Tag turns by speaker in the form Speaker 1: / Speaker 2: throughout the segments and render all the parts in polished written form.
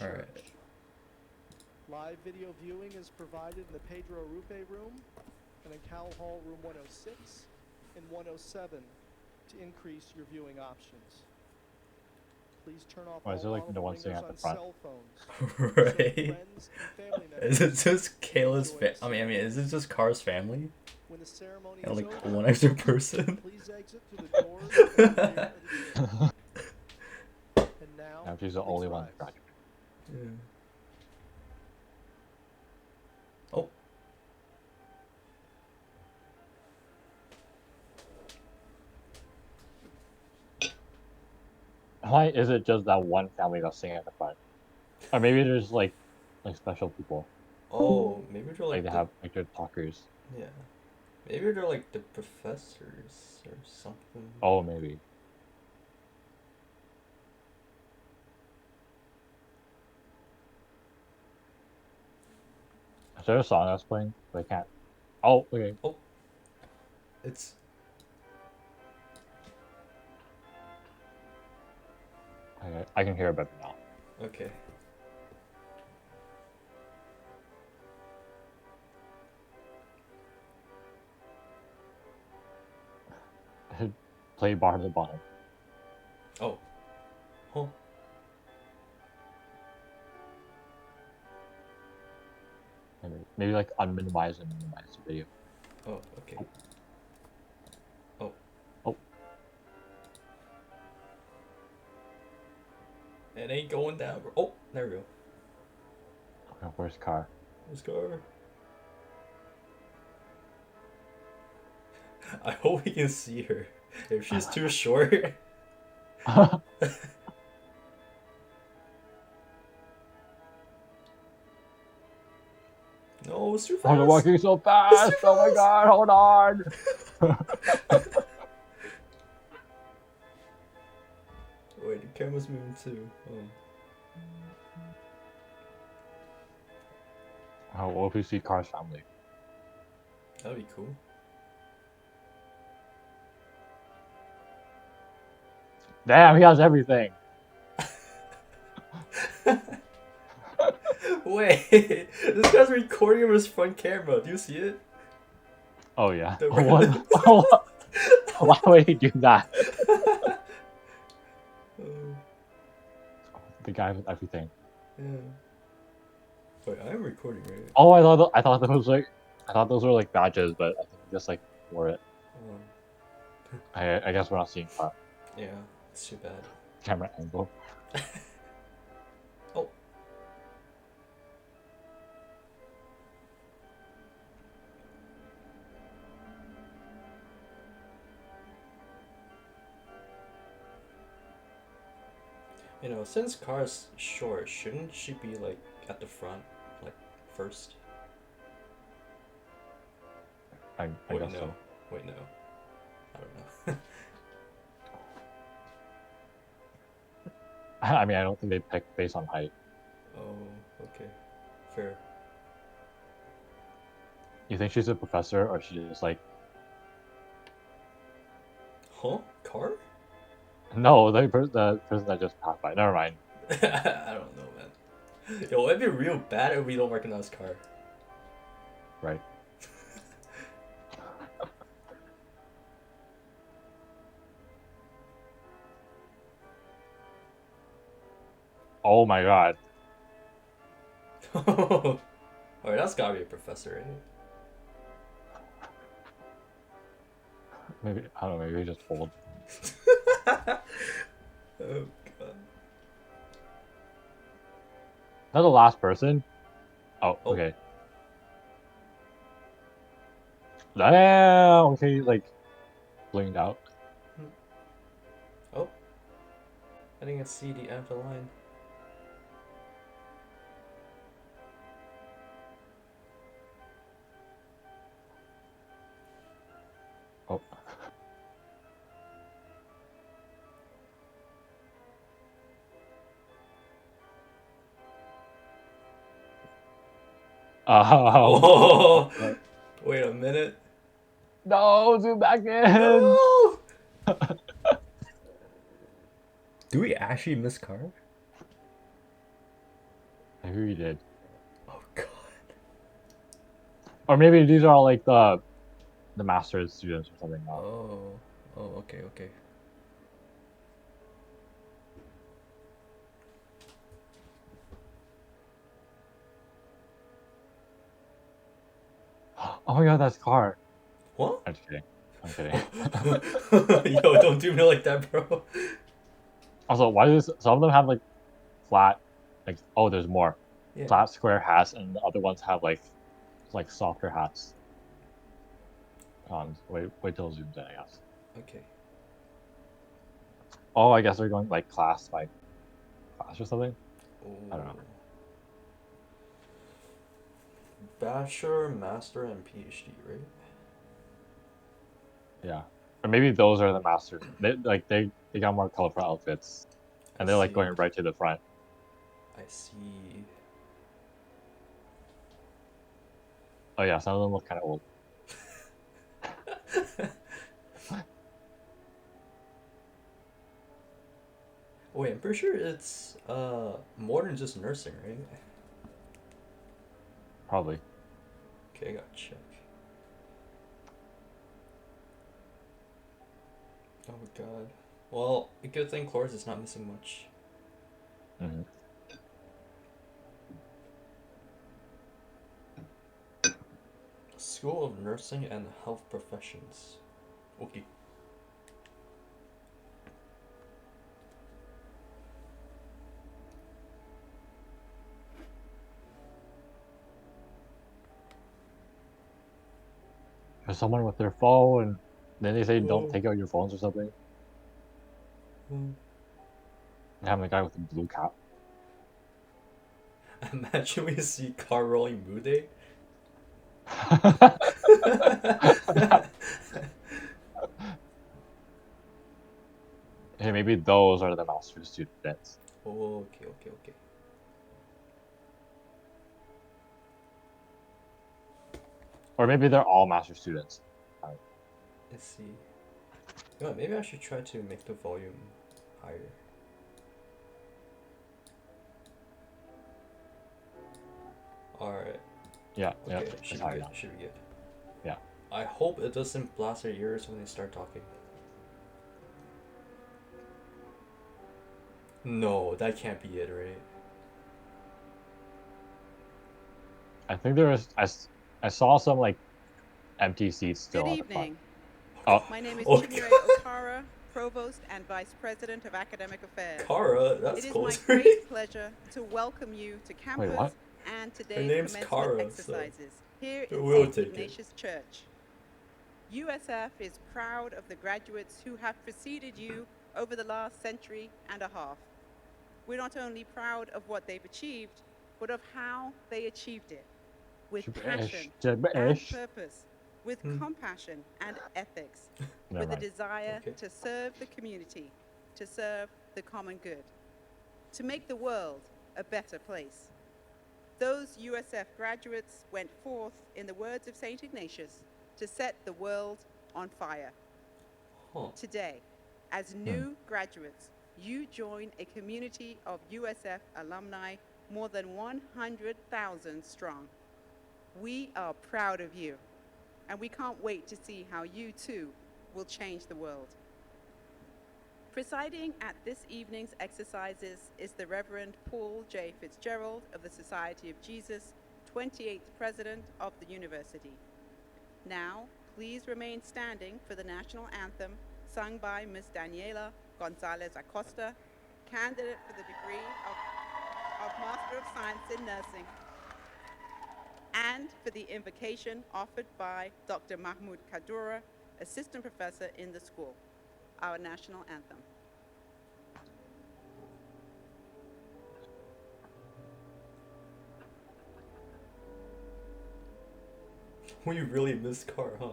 Speaker 1: Alright.
Speaker 2: church. Live video viewing is provided in the Pedro Arrupe room and in Cal Hall room 106 and 107 to increase your viewing options. Please turn off
Speaker 3: Why is there
Speaker 2: all
Speaker 3: like no one sitting
Speaker 2: ringers
Speaker 3: at the
Speaker 2: on
Speaker 3: front?
Speaker 2: cell phones. So
Speaker 1: Right.
Speaker 2: friends and family
Speaker 1: Is
Speaker 2: members
Speaker 1: it just Kayla's
Speaker 2: enjoy the
Speaker 1: I mean, is it just Car's family?
Speaker 2: When the ceremony
Speaker 1: And
Speaker 2: is
Speaker 1: like
Speaker 2: over,
Speaker 1: one extra person?
Speaker 2: please exit through the doors at the rear of the church. And now,
Speaker 3: Now she's the
Speaker 2: please
Speaker 3: only one
Speaker 2: rise.
Speaker 3: to graduate.
Speaker 1: Yeah. Oh.
Speaker 3: Why is it just that one family that's singing at the front? Or maybe there's like special people.
Speaker 1: Oh, maybe they're
Speaker 3: Like
Speaker 1: like
Speaker 3: they
Speaker 1: the,
Speaker 3: have like their talkers.
Speaker 1: yeah. Maybe they're like the professors or something.
Speaker 3: Oh, maybe. Is there a song that's playing? But I can't. Oh, okay.
Speaker 1: Oh. It's
Speaker 3: I can hear it better now.
Speaker 1: okay.
Speaker 3: I should play Bar at the Bottom.
Speaker 1: Oh. Huh.
Speaker 3: Maybe like unminimize and minimize the video.
Speaker 1: Oh, okay. Oh.
Speaker 3: Oh.
Speaker 1: It ain't going down. Oh, there we go.
Speaker 3: Okay, where's Car?
Speaker 1: Let's go. I hope we can see her. If she's too short. No, it's too fast.
Speaker 3: I'm walking so fast!
Speaker 1: too
Speaker 3: Oh my
Speaker 1: fast.
Speaker 3: god, hold on!
Speaker 1: Wait, the camera's moving too. Oh.
Speaker 3: Oh, what if we see Car's family?
Speaker 1: That'd be cool.
Speaker 3: Damn, he has everything!
Speaker 1: Wait, this guy's recording with his front camera. Do you see it?
Speaker 3: Oh yeah.
Speaker 1: The
Speaker 3: What? Why would he do that?
Speaker 1: Oh,
Speaker 3: The guy with everything.
Speaker 1: yeah. Wait, I'm recording, right?
Speaker 3: Oh, I thought those were like badges, but I think he just like wore it.
Speaker 1: Oh,
Speaker 3: I guess we're not seeing Car.
Speaker 1: yeah, it's too bad.
Speaker 3: Camera angle.
Speaker 1: Oh. You know, since Car's short, shouldn't she be like at the front, like first?
Speaker 3: I
Speaker 1: Wait,
Speaker 3: guess
Speaker 1: no.
Speaker 3: so.
Speaker 1: Wait, no. I don't know.
Speaker 3: I mean, I don't think they pick based on height.
Speaker 1: Oh, okay. Fair.
Speaker 3: You think she's a professor, or she's just like...
Speaker 1: Huh? Car?
Speaker 3: No, the person that just passed by. Never mind.
Speaker 1: I don't know, man. Yo, it'd be real bad if we don't recognize Car.
Speaker 3: Right. Oh my god.
Speaker 1: Alright, that's gotta be a professor, right?
Speaker 3: Maybe, I don't know, maybe just old.
Speaker 1: Oh god.
Speaker 3: Not the last person? Oh,
Speaker 1: Oh.
Speaker 3: okay. Damn! Okay, like, blinked out.
Speaker 1: Oh. I think I see the end of the line.
Speaker 3: Oh. Oh.
Speaker 1: Oh! Wait a minute.
Speaker 3: No, zoom back in!
Speaker 1: No! Do we actually miss Car?
Speaker 3: Maybe we did.
Speaker 1: Oh god.
Speaker 3: Or maybe these are all like the master's students or something.
Speaker 1: Oh. Oh, okay, okay.
Speaker 3: Oh my god, that's car.
Speaker 1: What?
Speaker 3: I'm just kidding. I'm kidding.
Speaker 1: Yo, don't do me like that, bro.
Speaker 3: Also, why does some of them have like flat, like oh, there's more
Speaker 1: Yeah.
Speaker 3: flat square hats, and the other ones have like softer hats. Wait till it zooms in, I guess.
Speaker 1: Okay.
Speaker 3: Oh, I guess they're going like class by class or something. I don't know.
Speaker 1: Bachelor, master, and PhD, right?
Speaker 3: Yeah, or maybe those are the masters. They got more colorful outfits, and they're like going right to the front.
Speaker 1: I see.
Speaker 3: Oh yeah, some of them look kind of old.
Speaker 1: Wait, I'm pretty sure it's more than just nursing, right?
Speaker 3: Probably.
Speaker 1: Okay, I gotta check. Oh god. Well, a good thing Cloris is not missing much.
Speaker 3: Mm-hmm.
Speaker 1: School of Nursing and Health Professions. Okay.
Speaker 3: There's someone with their phone, and then they say don't
Speaker 1: Whoa.
Speaker 3: take out your phones or something.
Speaker 1: Hmm.
Speaker 3: They have a guy with a blue cap.
Speaker 1: Imagine we see car rolling Mude.
Speaker 3: Hey, maybe those are the master students.
Speaker 1: Oh, okay, okay, okay.
Speaker 3: Or maybe they're all master students.
Speaker 1: Let's see. You know what, maybe I should try to make the volume higher. Alright.
Speaker 3: Yeah,
Speaker 1: Okay,
Speaker 3: yeah.
Speaker 1: should
Speaker 3: It's
Speaker 1: be
Speaker 3: higher
Speaker 1: good,
Speaker 3: now.
Speaker 1: should be good.
Speaker 3: Yeah.
Speaker 1: I hope it doesn't blast our ears when they start talking. No, that can't be it, right?
Speaker 3: I think there was. I saw some like empty seats still
Speaker 4: Good
Speaker 3: on the front.
Speaker 4: evening.
Speaker 3: Oh,
Speaker 4: My name is
Speaker 1: Oh,
Speaker 4: Chimere Okara, Provost and Vice President of Academic Affairs.
Speaker 1: Kara, that's
Speaker 4: It is
Speaker 1: close.
Speaker 4: my great pleasure to welcome you to campus
Speaker 3: what?
Speaker 4: and today's
Speaker 1: name's
Speaker 4: commencement
Speaker 1: Kara, so
Speaker 4: exercises here
Speaker 1: we'll
Speaker 4: in St.
Speaker 1: take it.
Speaker 4: Ignatius Church. USF is proud of the graduates who have preceded you over the last century and a half. We're not only proud of what they've achieved, but of how they achieved it, with passion and purpose, with compassion and ethics, with a desire
Speaker 1: Okay.
Speaker 4: to serve the community, to serve the common good, to make the world a better place. Those USF graduates went forth, in the words of St. Ignatius, to set the world on fire.
Speaker 1: Huh.
Speaker 4: Today, as new graduates, you join a community of USF alumni more than 100,000 strong. We are proud of you, and we can't wait to see how you too will change the world. Presiding at this evening's exercises is the Reverend Paul J. Fitzgerald of the Society of Jesus, 28th President of the University. Now, please remain standing for the national anthem sung by Ms. Daniela Gonzalez Acosta, candidate for the degree of Master of Science in Nursing, and for the invocation offered by Dr. Mahmoud Kadura, Assistant Professor in the school, our national anthem.
Speaker 1: We really missed Car, huh?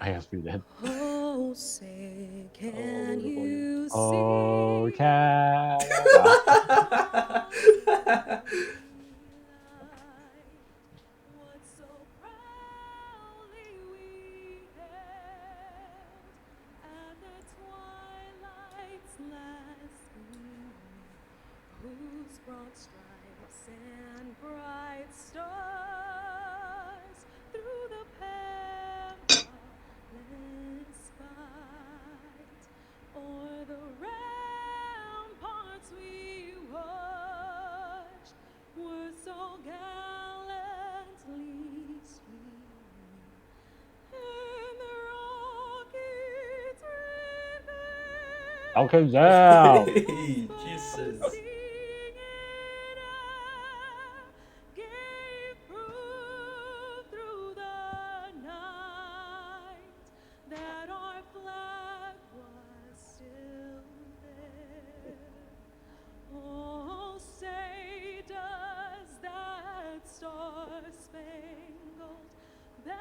Speaker 3: I guess we did.
Speaker 4: Oh, say,
Speaker 1: can you
Speaker 3: Oh, can.
Speaker 4: Whose broad
Speaker 5: stripes and bright stars through the perilous fight. O'er the ramparts we watched were so gallantly streaming, and the rockets revealed.
Speaker 3: Okay, yeah.
Speaker 1: Hey, Jesus.
Speaker 5: Gave proof through the night that our flag was still there. Oh, say does that star-spangled banner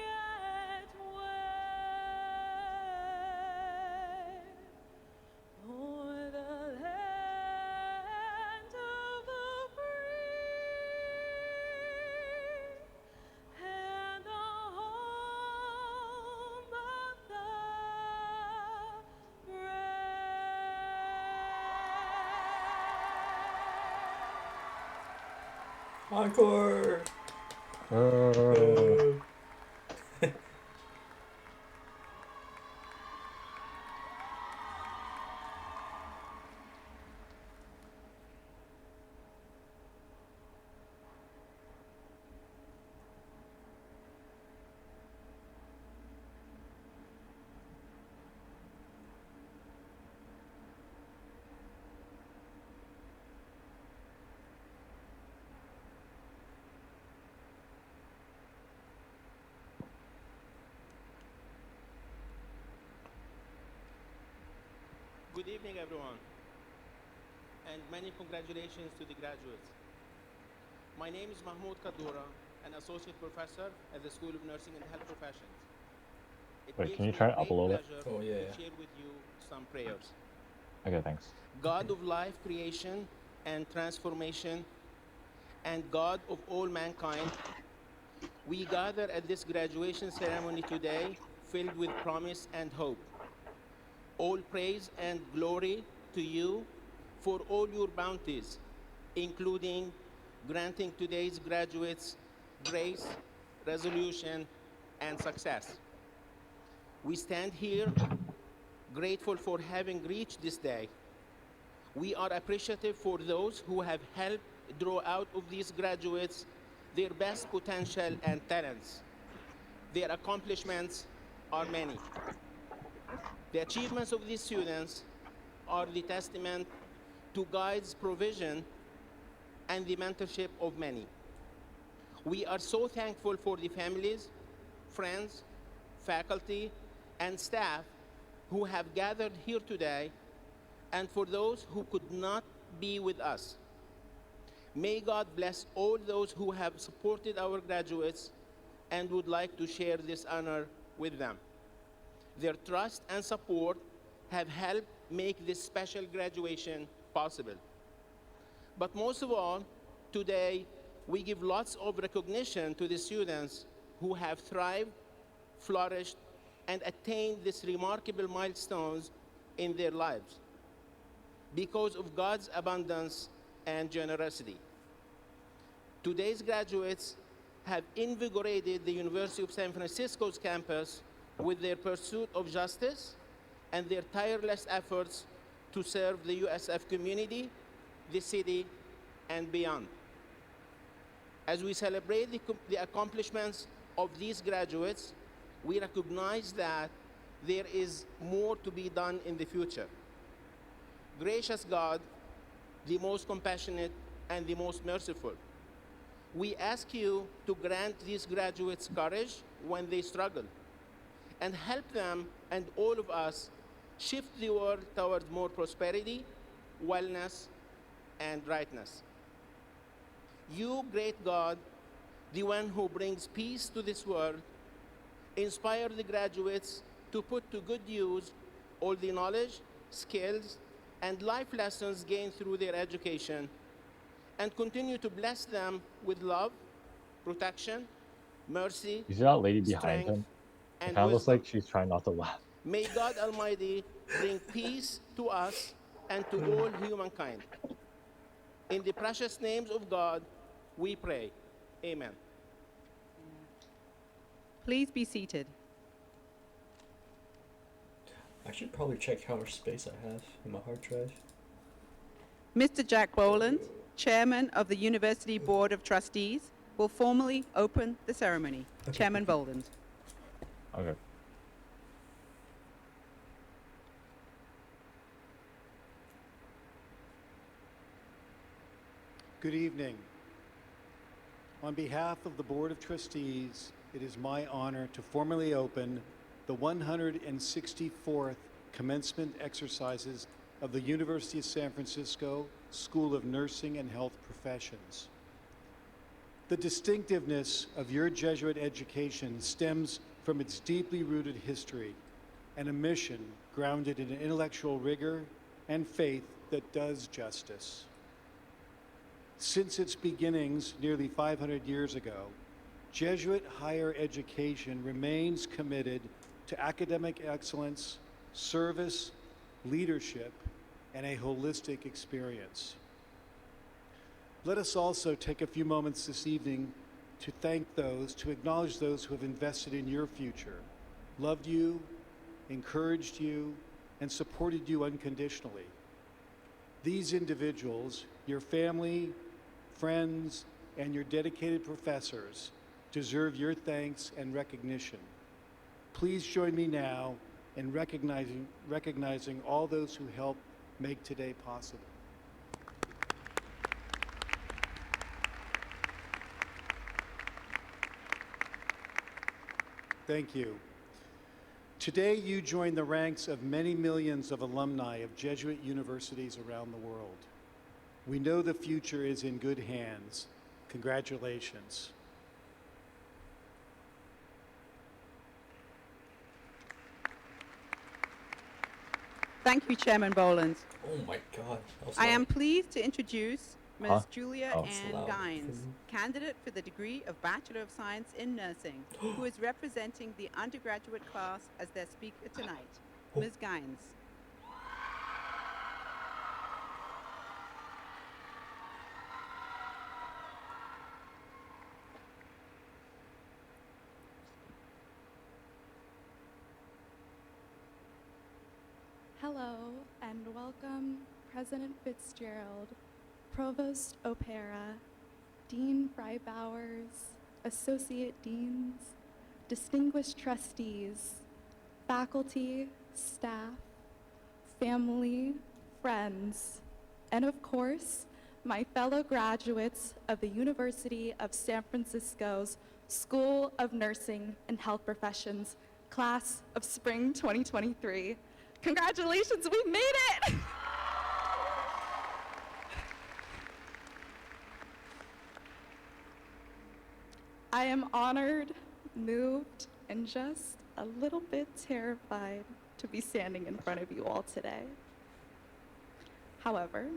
Speaker 5: yet wave o'er the land of the free and the home of the brave.
Speaker 1: Encore.
Speaker 3: Uh,
Speaker 6: Good evening, everyone, and many congratulations to the graduates. My name is Mahmoud Kaddoura, an associate professor at the School of Nursing and Health Professions. It
Speaker 3: Wait,
Speaker 6: gives
Speaker 3: can you
Speaker 6: me
Speaker 3: turn it up a
Speaker 6: great
Speaker 3: little bit?
Speaker 6: pleasure
Speaker 1: Oh, yeah,
Speaker 6: to
Speaker 1: yeah.
Speaker 6: share with you some prayers.
Speaker 3: okay, thanks.
Speaker 6: God of life creation and transformation, and God of all mankind, we gather at this graduation ceremony today filled with promise and hope. All praise and glory to you for all your bounties, including granting today's graduates grace, resolution, and success. We stand here grateful for having reached this day. We are appreciative for those who have helped draw out of these graduates their best potential and talents. Their accomplishments are many. The achievements of these students are the testament to God's provision and the mentorship of many. We are so thankful for the families, friends, faculty, and staff who have gathered here today, and for those who could not be with us. May God bless all those who have supported our graduates and would like to share this honor with them. Their trust and support have helped make this special graduation possible. But most of all, today, we give lots of recognition to the students who have thrived, flourished, and attained these remarkable milestones in their lives because of God's abundance and generosity. Today's graduates have invigorated the University of San Francisco's campus with their pursuit of justice and their tireless efforts to serve the USF community, the city, and beyond. As we celebrate the accomplishments of these graduates, we recognize that there is more to be done in the future. Gracious God, the most compassionate and the most merciful, we ask you to grant these graduates courage when they struggle, and help them and all of us shift the world towards more prosperity, wellness, and rightness. You, great God, the one who brings peace to this world, inspire the graduates to put to good use all the knowledge, skills, and life lessons gained through their education, and continue to bless them with love, protection, mercy,
Speaker 3: You see that lady behind
Speaker 6: strength,
Speaker 3: him? It
Speaker 6: and
Speaker 3: kind of looks
Speaker 6: wisdom.
Speaker 3: like she's trying not to laugh.
Speaker 6: May God Almighty bring peace to us and to all humankind. In the precious names of God, we pray. Amen.
Speaker 4: Please be seated.
Speaker 1: I should probably check how much space I have in my hard drive.
Speaker 4: Mr. Jack Boland, Chairman of the University Board of Trustees, will formally open the ceremony.
Speaker 1: Okay.
Speaker 4: Chairman Boland.
Speaker 3: Okay.
Speaker 7: Good evening. On behalf of the Board of Trustees, it is my honor to formally open the 164th commencement exercises of the University of San Francisco School of Nursing and Health Professions. The distinctiveness of your Jesuit education stems from its deeply rooted history and a mission grounded in intellectual rigor and faith that does justice. Since its beginnings nearly 500 years ago, Jesuit higher education remains committed to academic excellence, service, leadership, and a holistic experience. Let us also take a few moments this evening to acknowledge those who have invested in your future, loved you, encouraged you, and supported you unconditionally. These individuals, your family, friends, and your dedicated professors deserve your thanks and recognition. Please join me now in recognizing all those who helped make today possible. Thank you. Today, you join the ranks of many millions of alumni of Jesuit universities around the world. We know the future is in good hands. Congratulations.
Speaker 4: Thank you, Chairman Boland.
Speaker 1: Oh my god. That was
Speaker 4: I am
Speaker 1: loud.
Speaker 4: pleased to introduce Ms.
Speaker 3: Huh?
Speaker 4: Julia
Speaker 3: Oh.
Speaker 4: Ann
Speaker 1: Loud.
Speaker 4: Gines, candidate for the degree of Bachelor of Science in Nursing, who is representing the undergraduate class as their speaker tonight. Ms. Gines.
Speaker 8: Hello and welcome President Fitzgerald, Provost O'Para, Dean Freibowers, Associate Deans, distinguished trustees, faculty, staff, family, friends, and of course, my fellow graduates of the University of San Francisco's School of Nursing and Health Professions, class of spring 2023. Congratulations, we made it! I am honored, moved, and just a little bit terrified to be standing in front of you all today. However,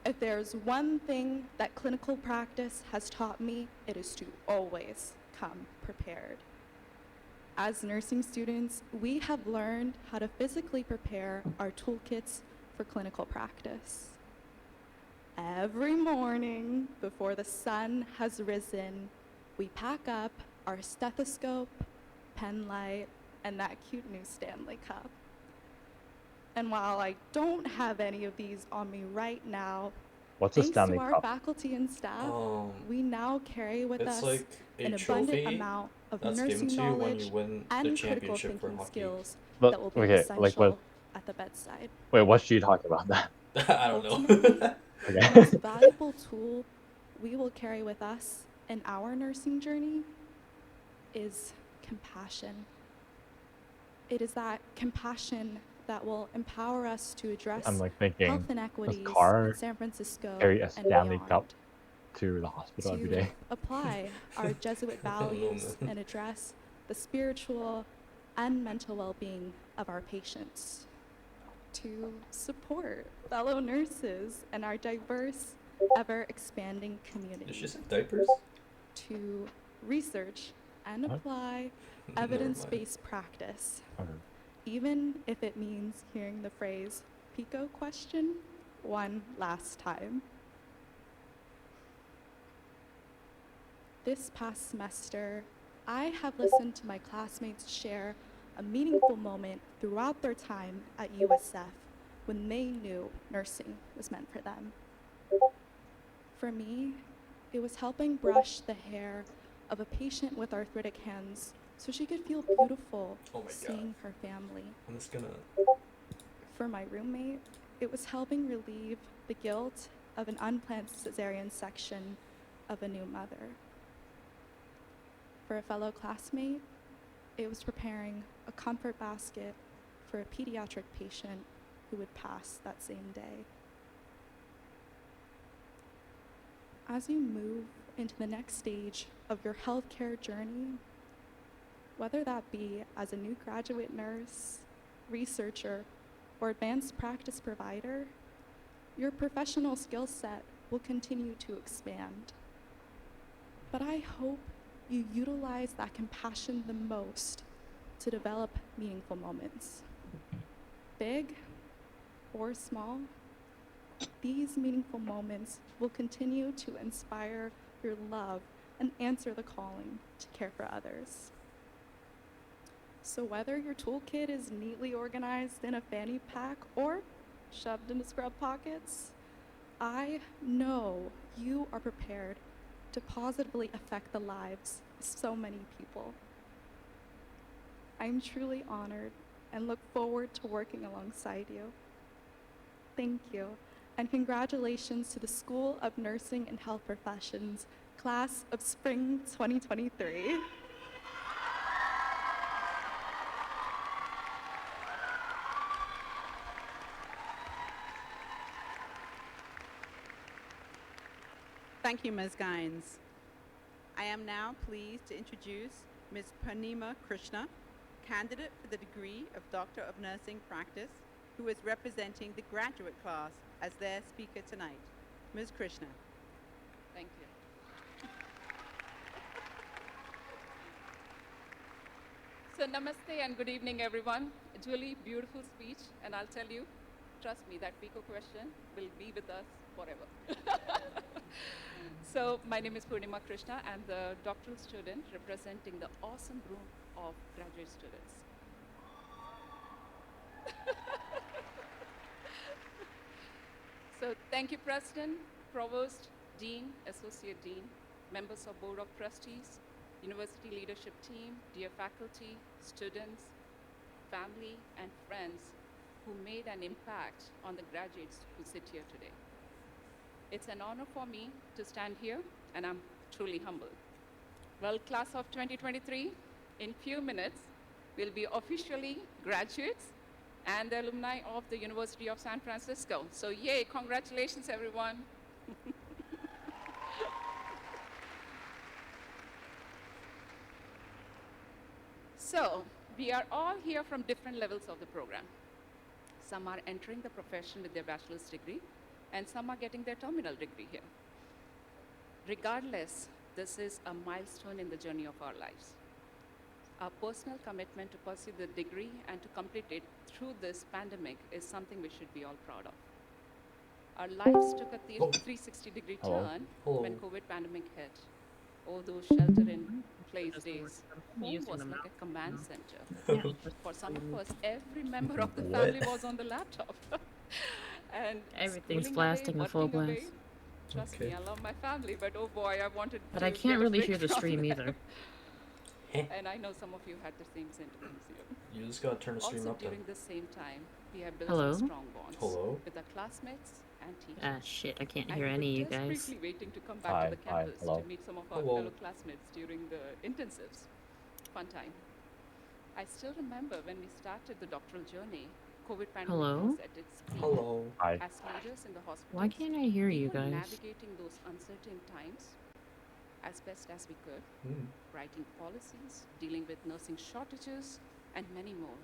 Speaker 8: if there's one thing that clinical practice has taught me, it is to always come prepared. As nursing students, we have learned how to physically prepare our toolkits for clinical practice. Every morning before the sun has risen, we pack up our stethoscope, pen light, and that cute new Stanley Cup. And while I don't have any of these on me right now,
Speaker 3: What's a
Speaker 8: thanks
Speaker 3: Stanley
Speaker 8: to our
Speaker 3: Cup?
Speaker 8: faculty and staff,
Speaker 1: Um,
Speaker 8: we now carry with
Speaker 1: it's
Speaker 8: us
Speaker 1: like a
Speaker 8: an abundant
Speaker 1: trophy
Speaker 8: amount of
Speaker 1: that's
Speaker 8: nursing
Speaker 1: given to you when
Speaker 8: knowledge
Speaker 1: you win the
Speaker 8: and critical
Speaker 1: championship for
Speaker 8: thinking
Speaker 1: hockey.
Speaker 8: skills
Speaker 3: But,
Speaker 8: that will be
Speaker 3: okay,
Speaker 8: essential
Speaker 3: like what?
Speaker 8: at the bedside.
Speaker 3: Wait, what should you talk about that?
Speaker 1: I don't
Speaker 8: Ultimately,
Speaker 1: know.
Speaker 8: the
Speaker 3: Okay.
Speaker 8: most valuable tool we will carry with us in our nursing journey is compassion. It is that compassion that will empower us to address
Speaker 3: I'm like
Speaker 8: health
Speaker 3: thinking,
Speaker 8: inequities
Speaker 3: Carr
Speaker 8: in San Francisco
Speaker 3: carry a
Speaker 8: and
Speaker 3: Stanley
Speaker 8: beyond,
Speaker 3: Cup to the hospital every
Speaker 8: to
Speaker 3: day?
Speaker 8: apply our Jesuit
Speaker 1: I don't know,
Speaker 8: values
Speaker 1: man.
Speaker 8: and address the spiritual and mental well-being of our patients, to support fellow nurses and our diverse, ever-expanding
Speaker 1: Did
Speaker 8: community,
Speaker 1: she say diapers?
Speaker 8: to research and
Speaker 3: What?
Speaker 8: apply
Speaker 1: Never mind.
Speaker 8: evidence-based practice,
Speaker 3: Okay.
Speaker 8: even if it means hearing the phrase, PICO question one last time. This past semester, I have listened to my classmates share a meaningful moment throughout their time at USF when they knew nursing was meant for them. For me, it was helping brush the hair of a patient with arthritic hands so she could feel beautiful
Speaker 1: Oh my God.
Speaker 8: seeing her family.
Speaker 1: I'm just gonna.
Speaker 8: For my roommate, it was helping relieve the guilt of an unplanned cesarean section of a new mother. For a fellow classmate, it was preparing a comfort basket for a pediatric patient who would pass that same day. As you move into the next stage of your healthcare journey, whether that be as a new graduate nurse, researcher, or advanced practice provider, your professional skill set will continue to expand. But I hope you utilize that compassion the most to develop meaningful moments. Big or small, these meaningful moments will continue to inspire your love and answer the calling to care for others. So whether your toolkit is neatly organized in a fanny pack or shoved into scrub pockets, I know you are prepared to positively affect the lives of so many people. I'm truly honored and look forward to working alongside you. Thank you, and congratulations to the School of Nursing and Health Professions, class of spring 2023.
Speaker 4: Thank you, Ms. Gines. I am now pleased to introduce Ms. Purnima Krishna, candidate for the degree of Doctor of Nursing Practice, who is representing the graduate class as their speaker tonight. Ms. Krishna.
Speaker 9: Thank you. So namaste and good evening, everyone. It's really beautiful speech, and I'll tell you, trust me, that PICO question will be with us forever. So my name is Purnima Krishna. I'm the doctoral student representing the awesome group of graduate students. So thank you, President, Provost, Dean, Associate Dean, members of Board of Trustees, University leadership team, dear faculty, students, family, and friends who made an impact on the graduates who sit here today. It's an honor for me to stand here, and I'm truly humbled. Well, class of 2023, in few minutes, we'll be officially graduates and the alumni of the University of San Francisco. So yay, congratulations, everyone. So we are all here from different levels of the program. Some are entering the profession with their bachelor's degree, and some are getting their terminal degree here. Regardless, this is a milestone in the journey of our lives. Our personal commitment to pursue the degree and to complete it through this pandemic is something we should be all proud of. Our lives took a 360-degree
Speaker 3: Hello.
Speaker 9: turn
Speaker 1: Hello.
Speaker 9: when COVID pandemic hit. All those shelter-in-place days, home was like a command center. For some of us, every member of the
Speaker 1: What?
Speaker 9: family was on the laptop. And
Speaker 10: Everything's
Speaker 9: schooling
Speaker 10: blasting
Speaker 9: away,
Speaker 10: a full
Speaker 9: working away.
Speaker 10: blast.
Speaker 9: Trust
Speaker 1: Okay.
Speaker 9: me, I love my family, but oh boy, I wanted
Speaker 10: But
Speaker 9: to
Speaker 10: I
Speaker 9: get
Speaker 10: can't
Speaker 9: a
Speaker 10: really
Speaker 9: break
Speaker 10: hear the
Speaker 9: from
Speaker 10: stream
Speaker 9: that.
Speaker 10: either.
Speaker 9: And I know some of you had the same sentiments here.
Speaker 1: You just gotta turn the stream
Speaker 9: Also,
Speaker 1: up then.
Speaker 9: during the same time, we have built
Speaker 10: Hello?
Speaker 9: some strong bonds
Speaker 1: Hello?
Speaker 9: with our classmates and teachers.
Speaker 10: Ah, shit, I can't
Speaker 9: And
Speaker 10: hear
Speaker 9: we
Speaker 10: any of you
Speaker 9: were
Speaker 10: guys.
Speaker 9: desperately waiting to come back
Speaker 3: Hi,
Speaker 9: to the
Speaker 3: hi,
Speaker 9: campus
Speaker 3: hello.
Speaker 9: to meet some of our
Speaker 1: Hello.
Speaker 9: fellow classmates during the intensives. Fun time. I still remember when we started the doctoral journey, COVID pandemic
Speaker 10: Hello?
Speaker 9: was at its peak.
Speaker 1: Hello.
Speaker 3: Hi.
Speaker 9: As leaders in the hospitals,
Speaker 10: Why can't I hear
Speaker 9: we
Speaker 10: you
Speaker 9: were
Speaker 10: guys?
Speaker 9: navigating those uncertain times as best as we could, writing policies, dealing with nursing shortages, and many more.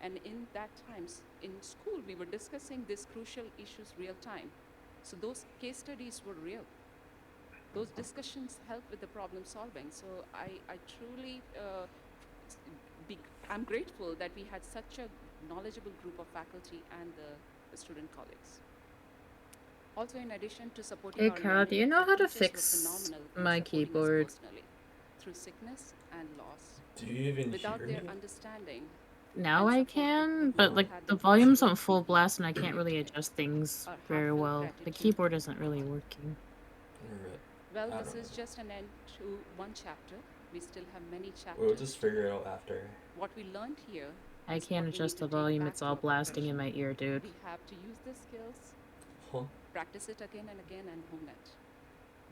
Speaker 9: And in that times, in school, we were discussing these crucial issues real time. So those case studies were real. Those discussions helped with the problem solving. So I truly, I'm grateful that we had such a knowledgeable group of faculty and the student colleagues. Also, in addition to supporting
Speaker 10: Hey
Speaker 9: our
Speaker 10: Carol, do you
Speaker 9: learning,
Speaker 10: know
Speaker 9: the
Speaker 10: how to
Speaker 9: teachers were
Speaker 10: fix
Speaker 9: phenomenal in
Speaker 10: my
Speaker 9: supporting us
Speaker 10: keyboard?
Speaker 9: personally through sickness and loss.
Speaker 1: Do you even
Speaker 9: Without
Speaker 1: hear
Speaker 9: their
Speaker 1: me?
Speaker 9: understanding
Speaker 10: Now
Speaker 9: and
Speaker 10: I
Speaker 9: support, we
Speaker 10: can,
Speaker 9: would
Speaker 10: but
Speaker 9: not
Speaker 10: like
Speaker 9: have
Speaker 10: the
Speaker 9: the
Speaker 10: volume's
Speaker 9: opportunity
Speaker 10: on full
Speaker 9: to
Speaker 10: blast and I
Speaker 9: be
Speaker 10: can't
Speaker 9: here
Speaker 10: really
Speaker 9: today.
Speaker 10: adjust things
Speaker 9: Our
Speaker 10: very
Speaker 9: heartfelt
Speaker 10: well. The
Speaker 9: gratitude.
Speaker 10: keyboard isn't really working.
Speaker 1: Alright.
Speaker 9: Well,
Speaker 1: I
Speaker 9: this
Speaker 1: don't
Speaker 9: is
Speaker 1: know.
Speaker 9: just an end to one chapter. We still have many chapters.
Speaker 1: We'll just figure it out after.
Speaker 9: What we learned here
Speaker 10: I
Speaker 9: is
Speaker 10: can't
Speaker 9: what we
Speaker 10: adjust
Speaker 9: need
Speaker 10: the
Speaker 9: to take
Speaker 10: volume,
Speaker 9: back
Speaker 10: it's
Speaker 9: to
Speaker 10: all
Speaker 9: our
Speaker 10: blasting in
Speaker 9: profession.
Speaker 10: my ear, dude.
Speaker 9: We have to use the skills,
Speaker 1: Huh?
Speaker 9: practice it again and again, and hone it.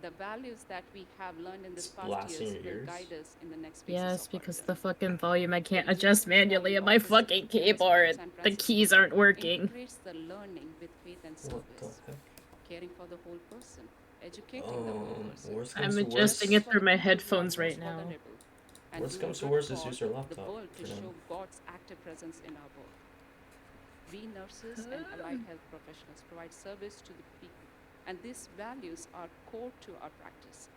Speaker 9: The values that we have learned in this
Speaker 1: It's
Speaker 9: past
Speaker 1: blasting
Speaker 9: years
Speaker 1: your
Speaker 9: will
Speaker 1: ears?
Speaker 9: guide us in the next phases
Speaker 10: Yes,
Speaker 9: of our
Speaker 10: because the
Speaker 9: journey.
Speaker 10: fucking volume I can't
Speaker 9: The
Speaker 10: adjust
Speaker 9: unique
Speaker 10: manually
Speaker 9: value
Speaker 10: on my
Speaker 9: of visiting
Speaker 10: fucking
Speaker 9: Christopher
Speaker 10: keyboard.
Speaker 9: San
Speaker 10: The
Speaker 9: Francisco
Speaker 10: keys aren't working.
Speaker 9: integrates the learning with faith and
Speaker 1: What the
Speaker 9: service,
Speaker 1: heck?
Speaker 9: caring for the whole person, educating the whole person.
Speaker 1: Worst comes
Speaker 10: I'm
Speaker 1: to
Speaker 10: adjusting
Speaker 1: worst.
Speaker 10: it through my headphones right now.
Speaker 9: And
Speaker 1: Worst
Speaker 9: doing
Speaker 1: comes to
Speaker 9: good
Speaker 1: worst is
Speaker 9: for
Speaker 1: use your
Speaker 9: the
Speaker 1: laptop
Speaker 9: world to
Speaker 1: for now.
Speaker 9: show God's active presence in our world. We nurses and allied health professionals provide service to the people, and these values are core to our practice.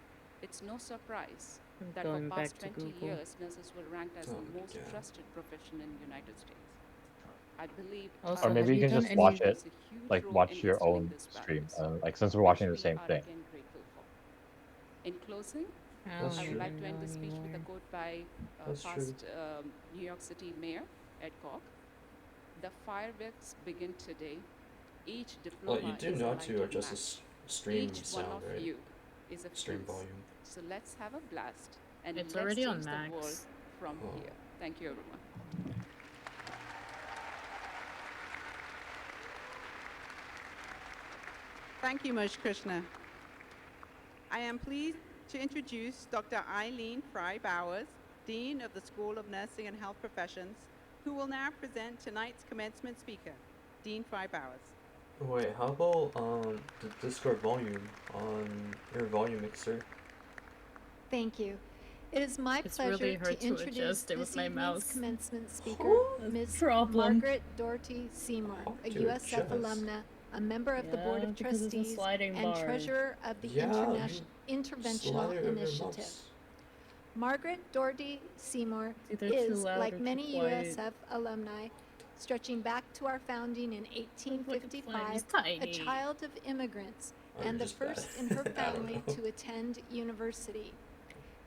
Speaker 9: It's no surprise
Speaker 10: I'm
Speaker 9: that for
Speaker 10: going
Speaker 9: past
Speaker 10: back to
Speaker 9: 20
Speaker 10: Google.
Speaker 9: years, nurses were ranked as
Speaker 1: Oh
Speaker 9: the
Speaker 1: my
Speaker 9: most
Speaker 1: God.
Speaker 9: trusted profession in the United States. I believe
Speaker 10: Also,
Speaker 3: Or
Speaker 9: our
Speaker 3: maybe you
Speaker 10: have
Speaker 3: can
Speaker 10: you
Speaker 3: just
Speaker 10: done
Speaker 3: watch
Speaker 10: any-
Speaker 3: it,
Speaker 9: plays a huge
Speaker 3: like
Speaker 9: role
Speaker 3: watch
Speaker 9: in
Speaker 3: your
Speaker 9: instilling
Speaker 3: own
Speaker 9: these
Speaker 3: stream.
Speaker 9: values,
Speaker 3: Like since we're watching the
Speaker 9: which we
Speaker 3: same
Speaker 9: are
Speaker 3: thing.
Speaker 9: again grateful for. In closing,
Speaker 1: That's
Speaker 9: I
Speaker 1: true.
Speaker 9: would like to
Speaker 10: know
Speaker 9: end the speech with a
Speaker 10: anymore.
Speaker 9: quote by
Speaker 1: That's true.
Speaker 9: past New York City Mayor Ed Koch. The fireworks begin today. Each
Speaker 1: Well,
Speaker 9: diploma
Speaker 1: you do
Speaker 9: is a
Speaker 1: know
Speaker 9: lighted
Speaker 1: to adjust the
Speaker 9: match.
Speaker 1: stream
Speaker 9: Each one
Speaker 1: sound,
Speaker 9: of
Speaker 1: right?
Speaker 9: you is a
Speaker 1: Stream
Speaker 9: fuse.
Speaker 1: volume.
Speaker 9: So let's have a blast and
Speaker 10: It's
Speaker 9: let's
Speaker 10: already on
Speaker 9: change the world
Speaker 10: max.
Speaker 9: from
Speaker 1: Oh.
Speaker 9: here. Thank you, everyone.
Speaker 4: Thank you, Moshe Krishna. I am pleased to introduce Dr. Eileen Fry Bowers, Dean of the School of Nursing and Health Professions, who will now present tonight's commencement speaker. Dean Fry Bowers.
Speaker 1: Wait, how about the Discord volume on your volume mixer?
Speaker 11: Thank you. It is my
Speaker 10: It's
Speaker 11: pleasure
Speaker 10: really hard
Speaker 11: to
Speaker 10: to
Speaker 11: introduce
Speaker 10: adjust it with
Speaker 11: this
Speaker 10: my
Speaker 11: evening's
Speaker 10: mouse.
Speaker 11: commencement speaker,
Speaker 10: That's
Speaker 11: Ms.
Speaker 10: the problem.
Speaker 11: Margaret Doherty Seymour,
Speaker 1: How
Speaker 11: a
Speaker 1: to
Speaker 11: USF
Speaker 1: adjust?
Speaker 11: alumna, a member of the Board
Speaker 10: Yeah,
Speaker 11: of
Speaker 10: because it's a
Speaker 11: Trustees,
Speaker 10: sliding
Speaker 11: and
Speaker 10: bar.
Speaker 11: treasurer of the
Speaker 1: Yeah,
Speaker 11: Interventional
Speaker 1: Slide it over your
Speaker 11: Initiative.
Speaker 1: mouse.
Speaker 11: Margaret Doherty Seymour
Speaker 10: It's either too
Speaker 11: is,
Speaker 10: loud or
Speaker 11: like
Speaker 10: too
Speaker 11: many
Speaker 10: quiet.
Speaker 11: USF alumni, stretching back to our founding in
Speaker 10: Look at Flynn,
Speaker 11: 1855,
Speaker 10: he's
Speaker 11: a
Speaker 10: tiny.
Speaker 11: child of immigrants
Speaker 1: Or
Speaker 11: and the
Speaker 1: just bad.
Speaker 11: first in her
Speaker 1: I don't
Speaker 11: family
Speaker 1: know.
Speaker 11: to attend university.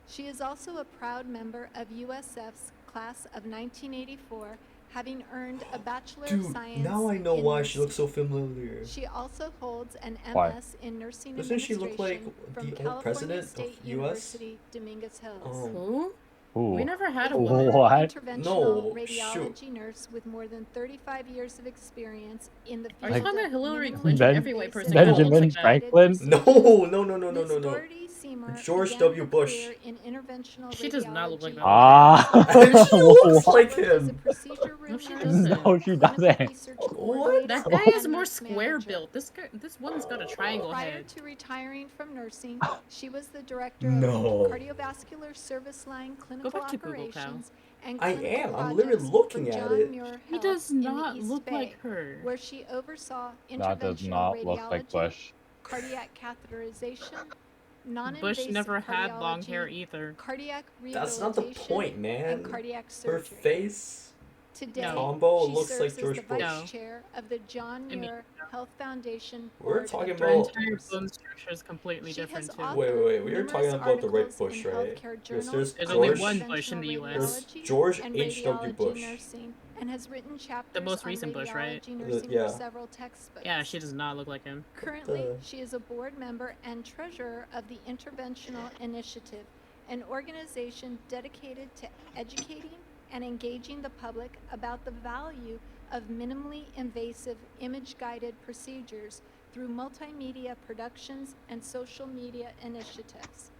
Speaker 11: She is also a proud member of USF's class of 1984, having earned a Bachelor of
Speaker 1: Dude,
Speaker 11: Science
Speaker 1: now I know
Speaker 11: in
Speaker 1: why she
Speaker 11: nursing.
Speaker 1: looks so familiar.
Speaker 11: She also holds an
Speaker 3: Why?
Speaker 11: MS in Nursing
Speaker 1: Doesn't she look like
Speaker 11: Administration from
Speaker 1: the old
Speaker 11: California
Speaker 1: president
Speaker 11: State
Speaker 1: of US?
Speaker 11: University, Dominguez Hills.
Speaker 10: Who?
Speaker 3: Ooh.
Speaker 10: We never had a
Speaker 11: A
Speaker 10: woman.
Speaker 11: former
Speaker 3: What?
Speaker 11: interventional
Speaker 1: No,
Speaker 11: radiology
Speaker 1: shoot.
Speaker 11: nurse with more than 35 years of experience in the
Speaker 10: Are
Speaker 11: field
Speaker 10: you talking
Speaker 11: of
Speaker 10: about Hillary
Speaker 11: minimally
Speaker 10: Clinton?
Speaker 3: Ben-
Speaker 10: Every white person
Speaker 11: invasive
Speaker 10: kinda looks
Speaker 3: Benjamin
Speaker 10: like that.
Speaker 3: Franklin?
Speaker 1: No,
Speaker 11: procedures.
Speaker 1: no, no, no, no,
Speaker 11: Ms.
Speaker 1: no, no.
Speaker 11: Doherty Seymour
Speaker 1: George
Speaker 11: began
Speaker 1: W.
Speaker 11: her
Speaker 1: Bush.
Speaker 11: career in interventional
Speaker 10: She does not look like
Speaker 11: radiology
Speaker 10: that.
Speaker 3: Ah.
Speaker 1: She looks
Speaker 11: She
Speaker 1: like
Speaker 11: worked as a
Speaker 1: him.
Speaker 11: procedure room
Speaker 10: No, she
Speaker 11: nurse,
Speaker 10: doesn't.
Speaker 3: No, she
Speaker 11: clinical
Speaker 3: doesn't.
Speaker 11: research
Speaker 1: What?
Speaker 11: coordinator,
Speaker 10: That guy is
Speaker 11: and
Speaker 10: more
Speaker 11: nurse
Speaker 10: square
Speaker 11: manager.
Speaker 10: built. This woman's got a triangle
Speaker 11: Prior
Speaker 10: head.
Speaker 11: to retiring from nursing, she was the director of
Speaker 1: No.
Speaker 11: cardiovascular service line clinical
Speaker 10: back to Google, Cal.
Speaker 11: operations and
Speaker 1: I
Speaker 11: clinical
Speaker 1: am. I'm literally
Speaker 11: projects
Speaker 1: looking
Speaker 11: for
Speaker 1: at
Speaker 11: John
Speaker 1: it.
Speaker 11: Muir
Speaker 10: He
Speaker 11: Health
Speaker 10: does
Speaker 11: in the
Speaker 10: not
Speaker 11: East
Speaker 10: look
Speaker 11: Bay,
Speaker 10: like her.
Speaker 11: where she oversaw
Speaker 3: That does
Speaker 11: interventional
Speaker 3: not look like
Speaker 11: radiology,
Speaker 3: Bush.
Speaker 11: cardiac catheterization,
Speaker 10: Bush
Speaker 11: non-invasive
Speaker 10: never had long
Speaker 11: cardiology,
Speaker 10: hair either.
Speaker 11: cardiac
Speaker 1: That's not the
Speaker 11: rehabilitation,
Speaker 1: point,
Speaker 11: and
Speaker 1: man.
Speaker 11: cardiac
Speaker 1: Her
Speaker 11: surgery.
Speaker 1: face
Speaker 11: Today,
Speaker 1: combo
Speaker 11: she
Speaker 1: looks
Speaker 11: serves
Speaker 1: like
Speaker 11: as
Speaker 1: George
Speaker 11: the
Speaker 1: Bush.
Speaker 11: vice
Speaker 10: No.
Speaker 11: chair of the John
Speaker 10: I mean,
Speaker 11: Muir Health Foundation
Speaker 1: We're
Speaker 11: Board of
Speaker 1: talking
Speaker 10: Her
Speaker 1: about-
Speaker 10: entire bone structure is completely
Speaker 11: She
Speaker 10: different
Speaker 11: has
Speaker 10: too.
Speaker 11: authored
Speaker 1: Wait, we were talking
Speaker 11: numerous
Speaker 1: about the right
Speaker 11: articles
Speaker 1: Bush,
Speaker 11: in
Speaker 1: right?
Speaker 11: healthcare
Speaker 1: Because
Speaker 11: journals
Speaker 1: there's
Speaker 10: There's only
Speaker 1: George,
Speaker 10: one Bush in the
Speaker 11: interventional
Speaker 10: US.
Speaker 1: there's
Speaker 11: radiology
Speaker 1: George
Speaker 11: and
Speaker 1: H.W.
Speaker 11: radiology
Speaker 1: Bush.
Speaker 11: nursing, and has written chapters
Speaker 10: most
Speaker 11: on
Speaker 10: recent Bush, right?
Speaker 11: radiology nursing
Speaker 1: yeah.
Speaker 11: for several textbooks.
Speaker 10: Yeah, she does not look like him.
Speaker 11: Currently,
Speaker 1: the-
Speaker 11: she is a board member and treasurer of the Interventional Initiative, an organization dedicated to educating and engaging the public about the value of minimally invasive image-guided procedures through multimedia productions and social media initiatives.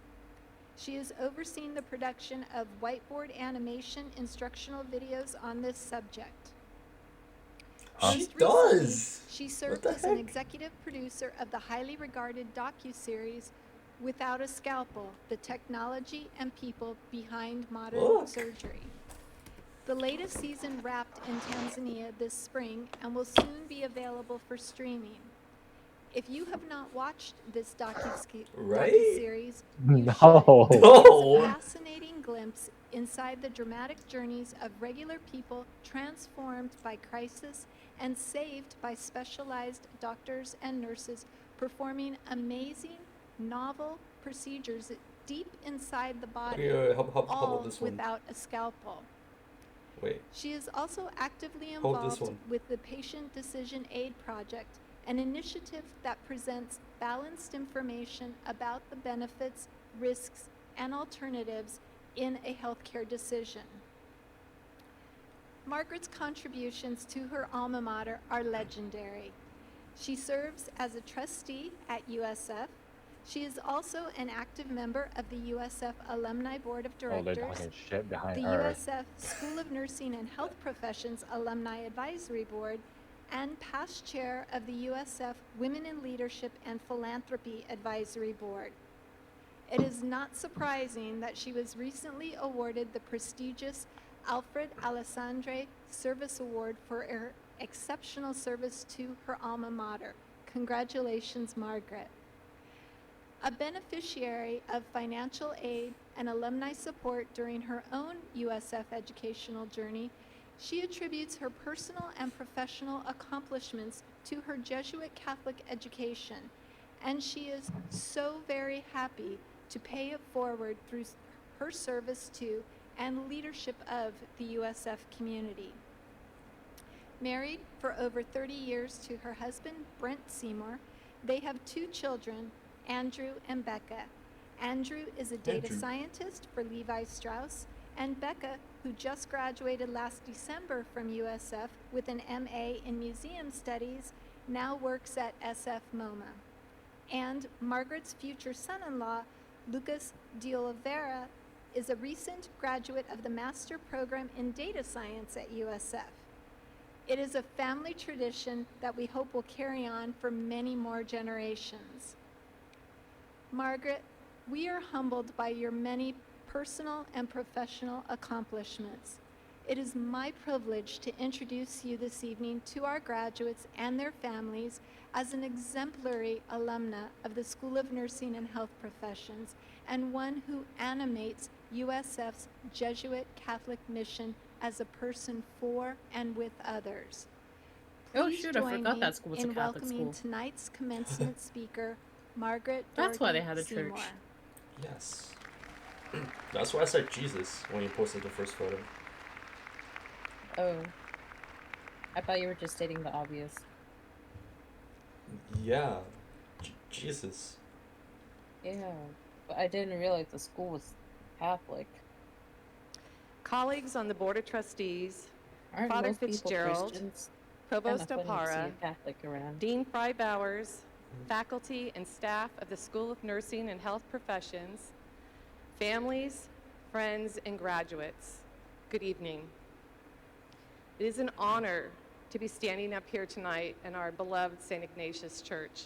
Speaker 11: She has overseen the production of whiteboard animation instructional videos on this subject.
Speaker 1: She
Speaker 11: Most recently,
Speaker 1: does.
Speaker 11: she served
Speaker 1: the
Speaker 11: as an
Speaker 1: heck?
Speaker 11: executive producer of the highly regarded docuseries Without a Scalpel, the technology and people behind modern
Speaker 1: Look.
Speaker 11: surgery. The latest season wrapped in Tanzania this spring and will soon be available for streaming. If you have not watched this
Speaker 1: Right?
Speaker 11: docuseries, you
Speaker 3: No.
Speaker 11: should.
Speaker 1: No.
Speaker 11: It's a fascinating glimpse inside the dramatic journeys of regular people transformed by crisis and saved by specialized doctors and nurses performing amazing, novel procedures deep inside the body,
Speaker 1: Okay, how about
Speaker 11: all
Speaker 1: this one?
Speaker 11: without a scalpel.
Speaker 1: Wait.
Speaker 11: She is also actively
Speaker 1: Hold this
Speaker 11: involved
Speaker 1: one.
Speaker 11: with the Patient Decision Aid Project, an initiative that presents balanced information about the benefits, risks, and alternatives in a healthcare decision. Margaret's contributions to her alma mater are legendary. She serves as a trustee at USF. She is also an active member of the USF Alumni Board of
Speaker 3: Oh, they're
Speaker 11: Directors,
Speaker 3: talking shit behind
Speaker 11: the
Speaker 3: her.
Speaker 11: USF School of Nursing and Health Professions Alumni Advisory Board, and past chair of the USF Women in Leadership and Philanthropy Advisory Board. It is not surprising that she was recently awarded the prestigious Alfred Alessandri Service Award for her exceptional service to her alma mater. Congratulations, Margaret. A beneficiary of financial aid and alumni support during her own USF educational journey, she attributes her personal and professional accomplishments to her Jesuit Catholic education, and she is so very happy to pay it forward through her service to and leadership of the USF community. Married for over 30 years to her husband, Brent Seymour, they have 2 children, Andrew and Becca. Andrew is a data
Speaker 1: Andrew.
Speaker 11: scientist for Levi Strauss, and Becca, who just graduated last December from USF with an MA in Museum Studies, now works at SF MoMA. And Margaret's future son-in-law, Lucas de Oliveira, is a recent graduate of the Master Program in Data Science at USF. It is a family tradition that we hope will carry on for many more generations. Margaret, we are humbled by your many personal and professional accomplishments. It is my privilege to introduce you this evening to our graduates and their families as an exemplary alumna of the School of Nursing and Health Professions and one who animates USF's Jesuit Catholic mission as a person for and with others.
Speaker 10: Oh,
Speaker 11: Please
Speaker 10: shoot, I
Speaker 11: join
Speaker 10: forgot
Speaker 11: me
Speaker 10: that school was a
Speaker 11: in
Speaker 10: Catholic
Speaker 11: welcoming
Speaker 10: school.
Speaker 11: tonight's commencement speaker, Margaret
Speaker 10: That's why they
Speaker 11: Doherty
Speaker 10: had a
Speaker 11: Seymour.
Speaker 10: church.
Speaker 1: Yes. That's why I said Jesus when you posted the first photo.
Speaker 12: Oh. I thought you were just stating the obvious.
Speaker 1: Yeah. Jesus.
Speaker 12: Yeah. But I didn't realize the school was Catholic.
Speaker 13: Colleagues on the Board of Trustees,
Speaker 12: Aren't
Speaker 13: Father
Speaker 12: most people
Speaker 13: Fitzgerald,
Speaker 12: Christians?
Speaker 13: Provost
Speaker 12: Kinda funny to see
Speaker 13: O'Hara,
Speaker 12: a Catholic around.
Speaker 13: Dean Fry Bowers, faculty and staff of the School of Nursing and Health Professions, families, friends, and graduates, good evening. It is an honor to be standing up here tonight in our beloved St. Ignatius Church.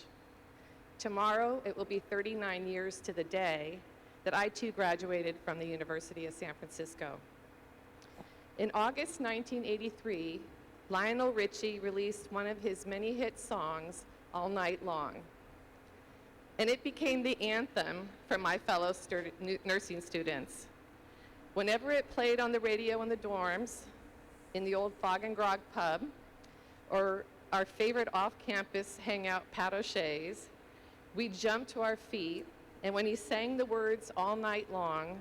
Speaker 13: Tomorrow, it will be 39 years to the day that I too graduated from the University of San Francisco. In August 1983, Lionel Richie released one of his many hit songs, All Night Long. And it became the anthem for my fellow nursing students. Whenever it played on the radio in the dorms, in the old Fog and Grog pub, or our favorite off-campus hangout, Pat O'Shea's, we'd jump to our feet, and when he sang the words all night long,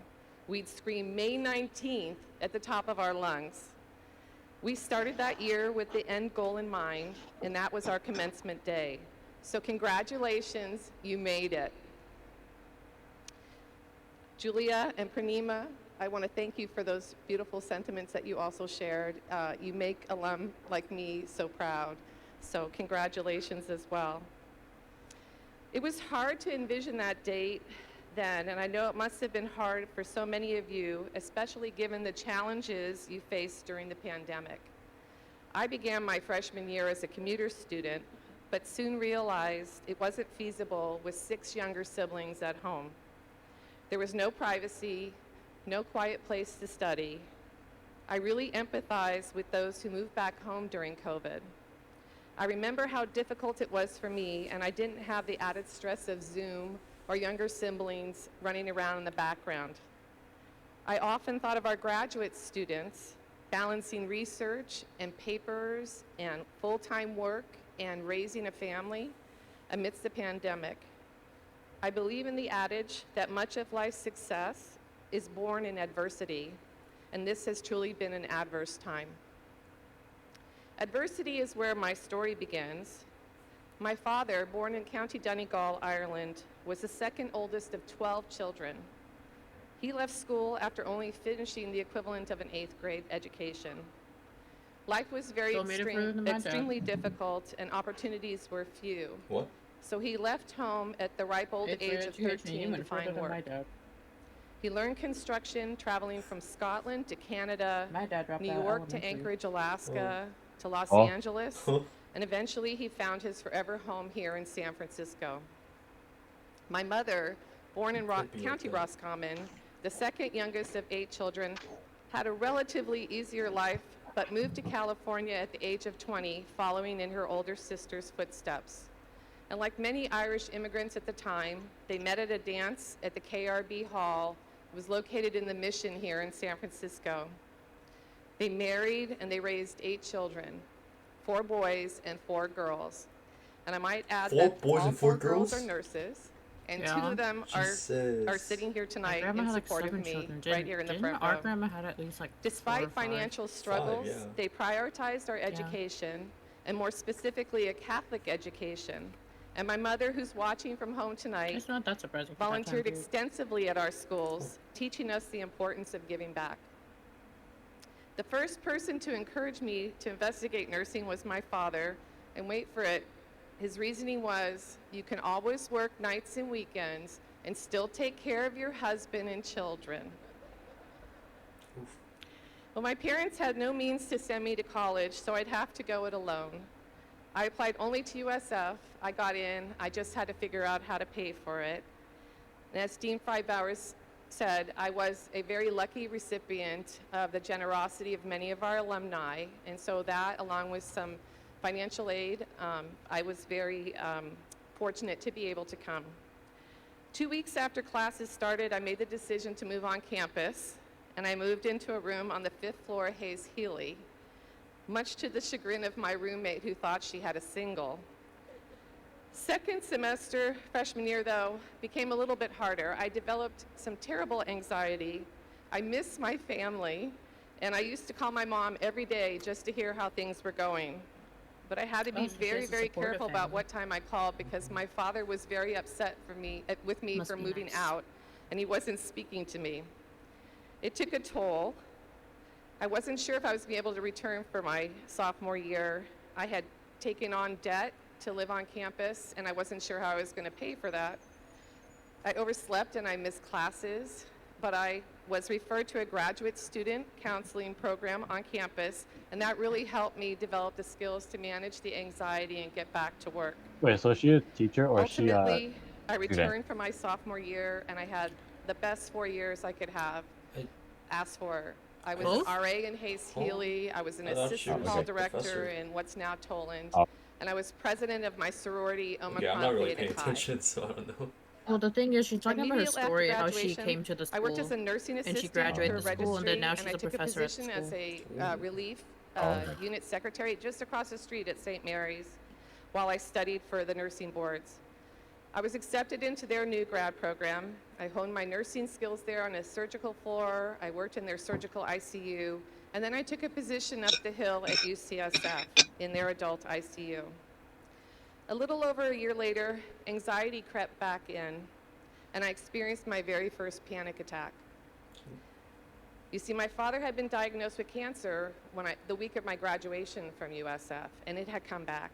Speaker 13: we'd scream May 19th at the top of our lungs. We started that year with the end goal in mind, and that was our commencement day. So congratulations, you made it. Julia and Pranima, I want to thank you for those beautiful sentiments that you also shared. You make alum like me so proud. So congratulations as well. It was hard to envision that date then, and I know it must have been hard for so many of you, especially given the challenges you faced during the pandemic. I began my freshman year as a commuter student, but soon realized it wasn't feasible with 6 younger siblings at home. There was no privacy, no quiet place to study. I really empathize with those who moved back home during COVID. I remember how difficult it was for me, and I didn't have the added stress of Zoom or younger siblings running around in the background. I often thought of our graduate students balancing research and papers and full-time work and raising a family amidst the pandemic. I believe in the adage that much of life's success is born in adversity, and this has truly been an adverse time. Adversity is where my story begins. My father, born in County Donegal, Ireland, was the second oldest of 12 children. He left school after only finishing the equivalent of an 8th grade education. Life was very
Speaker 10: Still made it further than my dad.
Speaker 13: extremely difficult and opportunities were few.
Speaker 1: What?
Speaker 13: So he left home at the ripe old
Speaker 10: Eighth
Speaker 13: age
Speaker 10: grade
Speaker 13: of
Speaker 10: education, you
Speaker 13: 13 to
Speaker 10: went further
Speaker 13: find
Speaker 10: than my
Speaker 13: work.
Speaker 10: dad.
Speaker 13: He learned construction traveling from Scotland to Canada,
Speaker 10: My dad dropped
Speaker 13: New
Speaker 10: out of
Speaker 13: York to
Speaker 10: elementary.
Speaker 13: Anchorage, Alaska, to Los
Speaker 3: Oh.
Speaker 13: Angeles, and eventually he found his forever home here in San Francisco. My mother, born in
Speaker 1: Could be
Speaker 13: County
Speaker 1: okay.
Speaker 13: Roscommon, the second youngest of 8 children, had a relatively easier life, but moved to California at the age of 20, following in her older sister's footsteps. And like many Irish immigrants at the time, they met at a dance at the KRB Hall. It was located in the Mission here in San Francisco. They married and they raised 8 children, 4 boys and 4 girls. And I might add
Speaker 1: 4
Speaker 13: that
Speaker 1: boys
Speaker 13: all
Speaker 1: and 4
Speaker 13: 4 girls are
Speaker 1: girls?
Speaker 13: nurses, and 2
Speaker 10: Yeah.
Speaker 13: of them are
Speaker 1: Jesus.
Speaker 13: sitting here
Speaker 10: My
Speaker 13: tonight
Speaker 10: grandma
Speaker 13: in
Speaker 10: had like
Speaker 13: support of
Speaker 10: 7
Speaker 13: me,
Speaker 10: children.
Speaker 13: right here in the
Speaker 10: Didn't
Speaker 13: front
Speaker 10: our
Speaker 13: row.
Speaker 10: grandma had at least like 4 or
Speaker 13: Despite
Speaker 10: 5?
Speaker 13: financial struggles,
Speaker 1: yeah.
Speaker 13: they prioritized our education, and more specifically, a Catholic education. And my mother, who's watching from home tonight,
Speaker 10: It's not that surprising. 'cause that time
Speaker 13: volunteered
Speaker 10: period.
Speaker 13: extensively at our schools, teaching us the importance of giving back. The first person to encourage me to investigate nursing was my father, and wait for it, his reasoning was, you can always work nights and weekends and still take care of your husband and children. Well, my parents had no means to send me to college, so I'd have to go it alone. I applied only to USF. I got in. I just had to figure out how to pay for it. And as Dean Freibauer said, I was a very lucky recipient of the generosity of many of our alumni. And so that, along with some financial aid, I was very fortunate to be able to come. 2 weeks after classes started, I made the decision to move on campus, and I moved into a room on the 5th floor of Hayes Healy, much to the chagrin of my roommate who thought she had a single. Second semester, freshman year though, became a little bit harder. I developed some terrible anxiety. I missed my family, and I used to call my mom every day just to hear how things were going. But I had to be
Speaker 10: Oh, so she
Speaker 13: very,
Speaker 10: has a
Speaker 13: very
Speaker 10: supportive
Speaker 13: careful about
Speaker 10: family.
Speaker 13: what time I called because my father was very upset with me
Speaker 10: Must
Speaker 13: for
Speaker 10: be
Speaker 13: moving
Speaker 10: nice.
Speaker 13: out, and he wasn't speaking to me. It took a toll. I wasn't sure if I was going to be able to return for my sophomore year. I had taken on debt to live on campus, and I wasn't sure how I was going to pay for that. I overslept and I missed classes, but I was referred to a graduate student counseling program on campus, and that really helped me develop the skills to manage the anxiety and get back to work.
Speaker 3: Wait, so is she a teacher or is she
Speaker 13: Ultimately, I
Speaker 3: student?
Speaker 13: returned for my sophomore year, and I had the best 4 years I could have
Speaker 1: Hey.
Speaker 13: asked for. I was
Speaker 10: Both?
Speaker 13: an RA in Hayes
Speaker 1: Oh.
Speaker 13: Healy. I was an
Speaker 1: I thought she
Speaker 13: assistant
Speaker 1: was
Speaker 13: hall
Speaker 1: a
Speaker 13: director
Speaker 1: professor.
Speaker 13: in what's now Toland.
Speaker 3: Oh.
Speaker 13: And I was president of my sorority, Omicron
Speaker 1: Yeah, I'm not really
Speaker 13: Theta
Speaker 1: paying
Speaker 13: Chi.
Speaker 1: attention, so I don't know.
Speaker 10: Well, the thing is, she's talking about her
Speaker 13: Immediately after
Speaker 10: story, how she
Speaker 13: graduation,
Speaker 10: came to the school.
Speaker 13: I worked as a nursing
Speaker 10: and she
Speaker 13: assistant
Speaker 10: graduated
Speaker 13: for
Speaker 10: the
Speaker 13: registry,
Speaker 10: school, and then now she's
Speaker 13: I
Speaker 10: a
Speaker 13: took a
Speaker 10: professor at
Speaker 13: position as
Speaker 10: school.
Speaker 13: a relief
Speaker 3: okay.
Speaker 13: unit secretary just across the street at St. Mary's while I studied for the nursing boards. I was accepted into their new grad program. I honed my nursing skills there on a surgical floor. I worked in their surgical ICU, and then I took a position up the hill at UCSF in their adult ICU. A little over a year later, anxiety crept back in, and I experienced my very first panic attack. You see, my father had been diagnosed with cancer the week of my graduation from USF, and it had come back.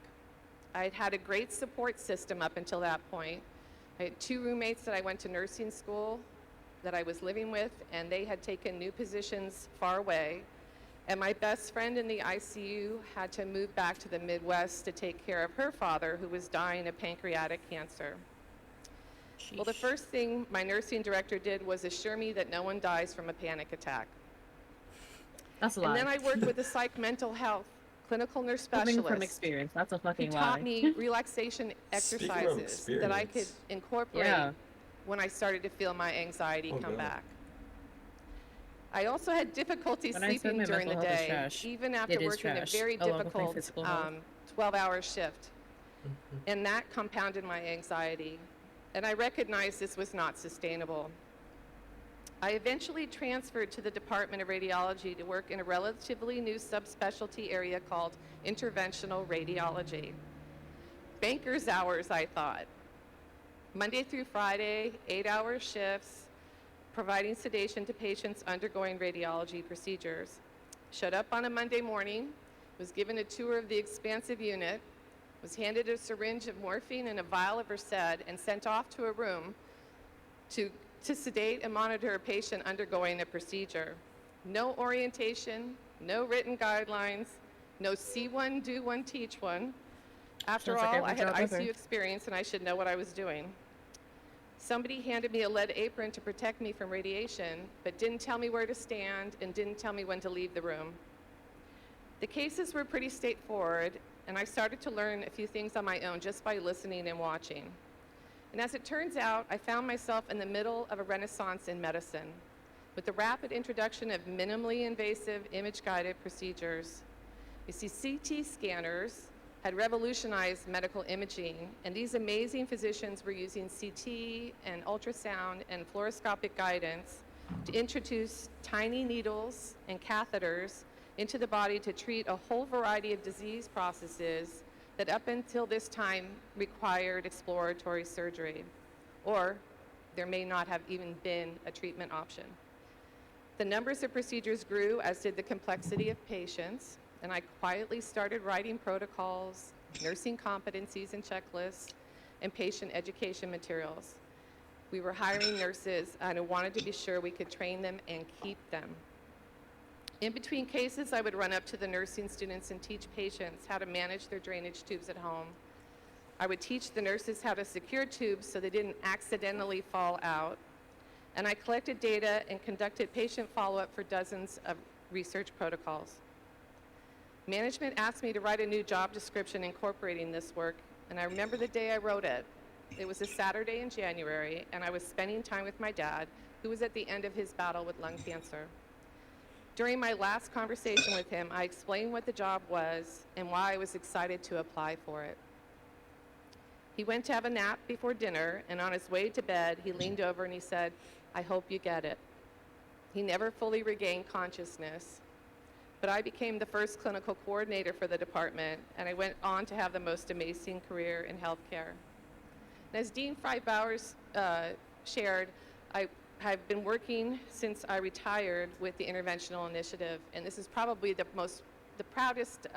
Speaker 13: I had had a great support system up until that point. I had 2 roommates that I went to nursing school that I was living with, and they had taken new positions far away. And my best friend in the ICU had to move back to the Midwest to take care of her father, who was dying of pancreatic cancer. Well, the
Speaker 10: Sheesh.
Speaker 13: first thing my nursing director did was assure me that no one dies from a panic attack.
Speaker 10: That's a
Speaker 13: And
Speaker 10: lie.
Speaker 13: then I worked with a psych mental health clinical nurse
Speaker 10: Coming
Speaker 13: specialist
Speaker 10: from experience, that's a
Speaker 13: who
Speaker 10: fucking
Speaker 13: taught
Speaker 10: lie.
Speaker 13: me relaxation
Speaker 1: Speaking of
Speaker 13: exercises that I could
Speaker 1: experience.
Speaker 13: incorporate
Speaker 10: Yeah.
Speaker 13: when I started to feel my anxiety
Speaker 1: Oh,
Speaker 13: come
Speaker 1: God.
Speaker 13: back. I also had difficulty
Speaker 10: When I said
Speaker 13: sleeping
Speaker 10: my
Speaker 13: during the
Speaker 10: mental health is
Speaker 13: day,
Speaker 10: trash,
Speaker 13: even after
Speaker 10: it is
Speaker 13: working a
Speaker 10: trash,
Speaker 13: very
Speaker 10: along with my
Speaker 13: difficult
Speaker 10: physical health.
Speaker 13: 12-hour shift. And that compounded my anxiety. And I recognized this was not sustainable. I eventually transferred to the Department of Radiology to work in a relatively new subspecialty area called interventional radiology. Banker's hours, I thought. Monday through Friday, 8-hour shifts, providing sedation to patients undergoing radiology procedures. Showed up on a Monday morning, was given a tour of the expansive unit, was handed a syringe of morphine and a vial of Versed, and sent off to a room to sedate and monitor a patient undergoing a procedure. No orientation, no written guidelines, no see one, do one, teach one. After
Speaker 10: Sounds like
Speaker 13: all, I
Speaker 10: every
Speaker 13: had
Speaker 10: job ever.
Speaker 13: ICU experience and I should know what I was doing. Somebody handed me a lead apron to protect me from radiation, but didn't tell me where to stand and didn't tell me when to leave the room. The cases were pretty straightforward, and I started to learn a few things on my own just by listening and watching. And as it turns out, I found myself in the middle of a renaissance in medicine. With the rapid introduction of minimally invasive image-guided procedures. You see, CT scanners had revolutionized medical imaging, and these amazing physicians were using CT and ultrasound and fluoroscopic guidance to introduce tiny needles and catheters into the body to treat a whole variety of disease processes that up until this time required exploratory surgery, or there may not have even been a treatment option. The numbers of procedures grew, as did the complexity of patients, and I quietly started writing protocols, nursing competencies and checklists, and patient education materials. We were hiring nurses, and I wanted to be sure we could train them and keep them. In between cases, I would run up to the nursing students and teach patients how to manage their drainage tubes at home. I would teach the nurses how to secure tubes so they didn't accidentally fall out. And I collected data and conducted patient follow-up for dozens of research protocols. Management asked me to write a new job description incorporating this work, and I remember the day I wrote it. It was a Saturday in January, and I was spending time with my dad, who was at the end of his battle with lung cancer. During my last conversation with him, I explained what the job was and why I was excited to apply for it. He went to have a nap before dinner, and on his way to bed, he leaned over and he said, "I hope you get it." He never fully regained consciousnness, but I became the first clinical coordinator for the department, and I went on to have the most amazing career in healthcare. And as Dean Frey-Bowers shared, I have been working since I retired with the Interventional Initiative, and this is probably the proudest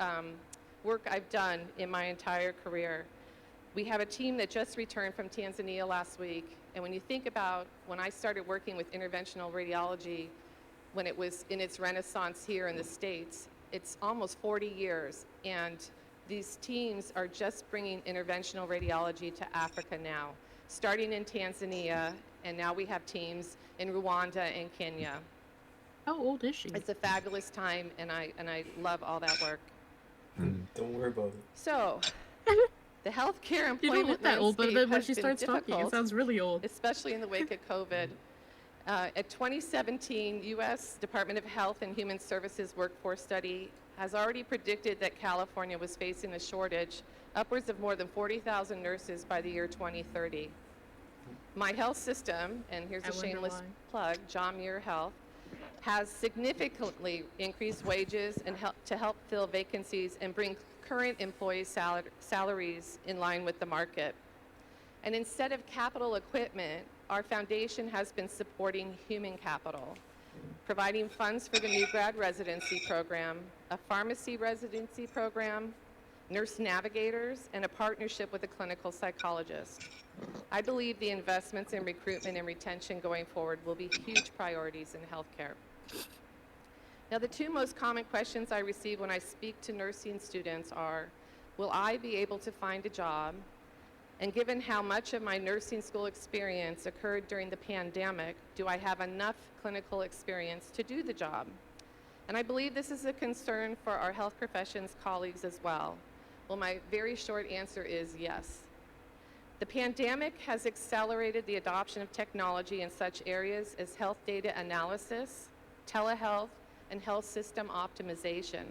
Speaker 13: work I've done in my entire career. We have a team that just returned from Tanzania last week, and when you think about when I started working with interventional radiology, when it was in its renaissance here in the States, it's almost 40 years, and these teams are just bringing interventional radiology to Africa now, starting in Tanzania, and now we have teams in Rwanda and Kenya.
Speaker 10: How old is she?
Speaker 13: It's a fabulous time, and I love all that work.
Speaker 1: Don't worry about it.
Speaker 13: So, the healthcare
Speaker 10: You don't
Speaker 13: employment
Speaker 10: look that old, but
Speaker 13: landscape
Speaker 10: then when
Speaker 13: has
Speaker 10: she
Speaker 13: been
Speaker 10: starts talking, it
Speaker 13: difficult,
Speaker 10: sounds really old.
Speaker 13: especially in the wake of COVID. At 2017, U.S. Department of Health and Human Services workforce study has already predicted that California was facing a shortage, upwards of more than 40,000 nurses by the year 2030. My health system, and here's
Speaker 10: I
Speaker 13: a
Speaker 10: wonder
Speaker 13: shameless
Speaker 10: why.
Speaker 13: plug, John Muir Health, has significantly increased wages and to help fill vacancies and bring current employees' salaries in line with the market. And instead of capital equipment, our foundation has been supporting human capital, providing funds for the new grad residency program, a pharmacy residency program, nurse navigators, and a partnership with a clinical psychologist. I believe the investments in recruitment and retention going forward will be huge priorities in healthcare. Now, the two most common questions I receive when I speak to nursing students are, will I be able to find a job? And given how much of my nursing school experience occurred during the pandemic, do I have enough clinical experience to do the job? And I believe this is a concern for our health professions colleagues as well. Well, my very short answer is yes. The pandemic has accelerated the adoption of technology in such areas as health data analysis, telehealth, and health system optimization.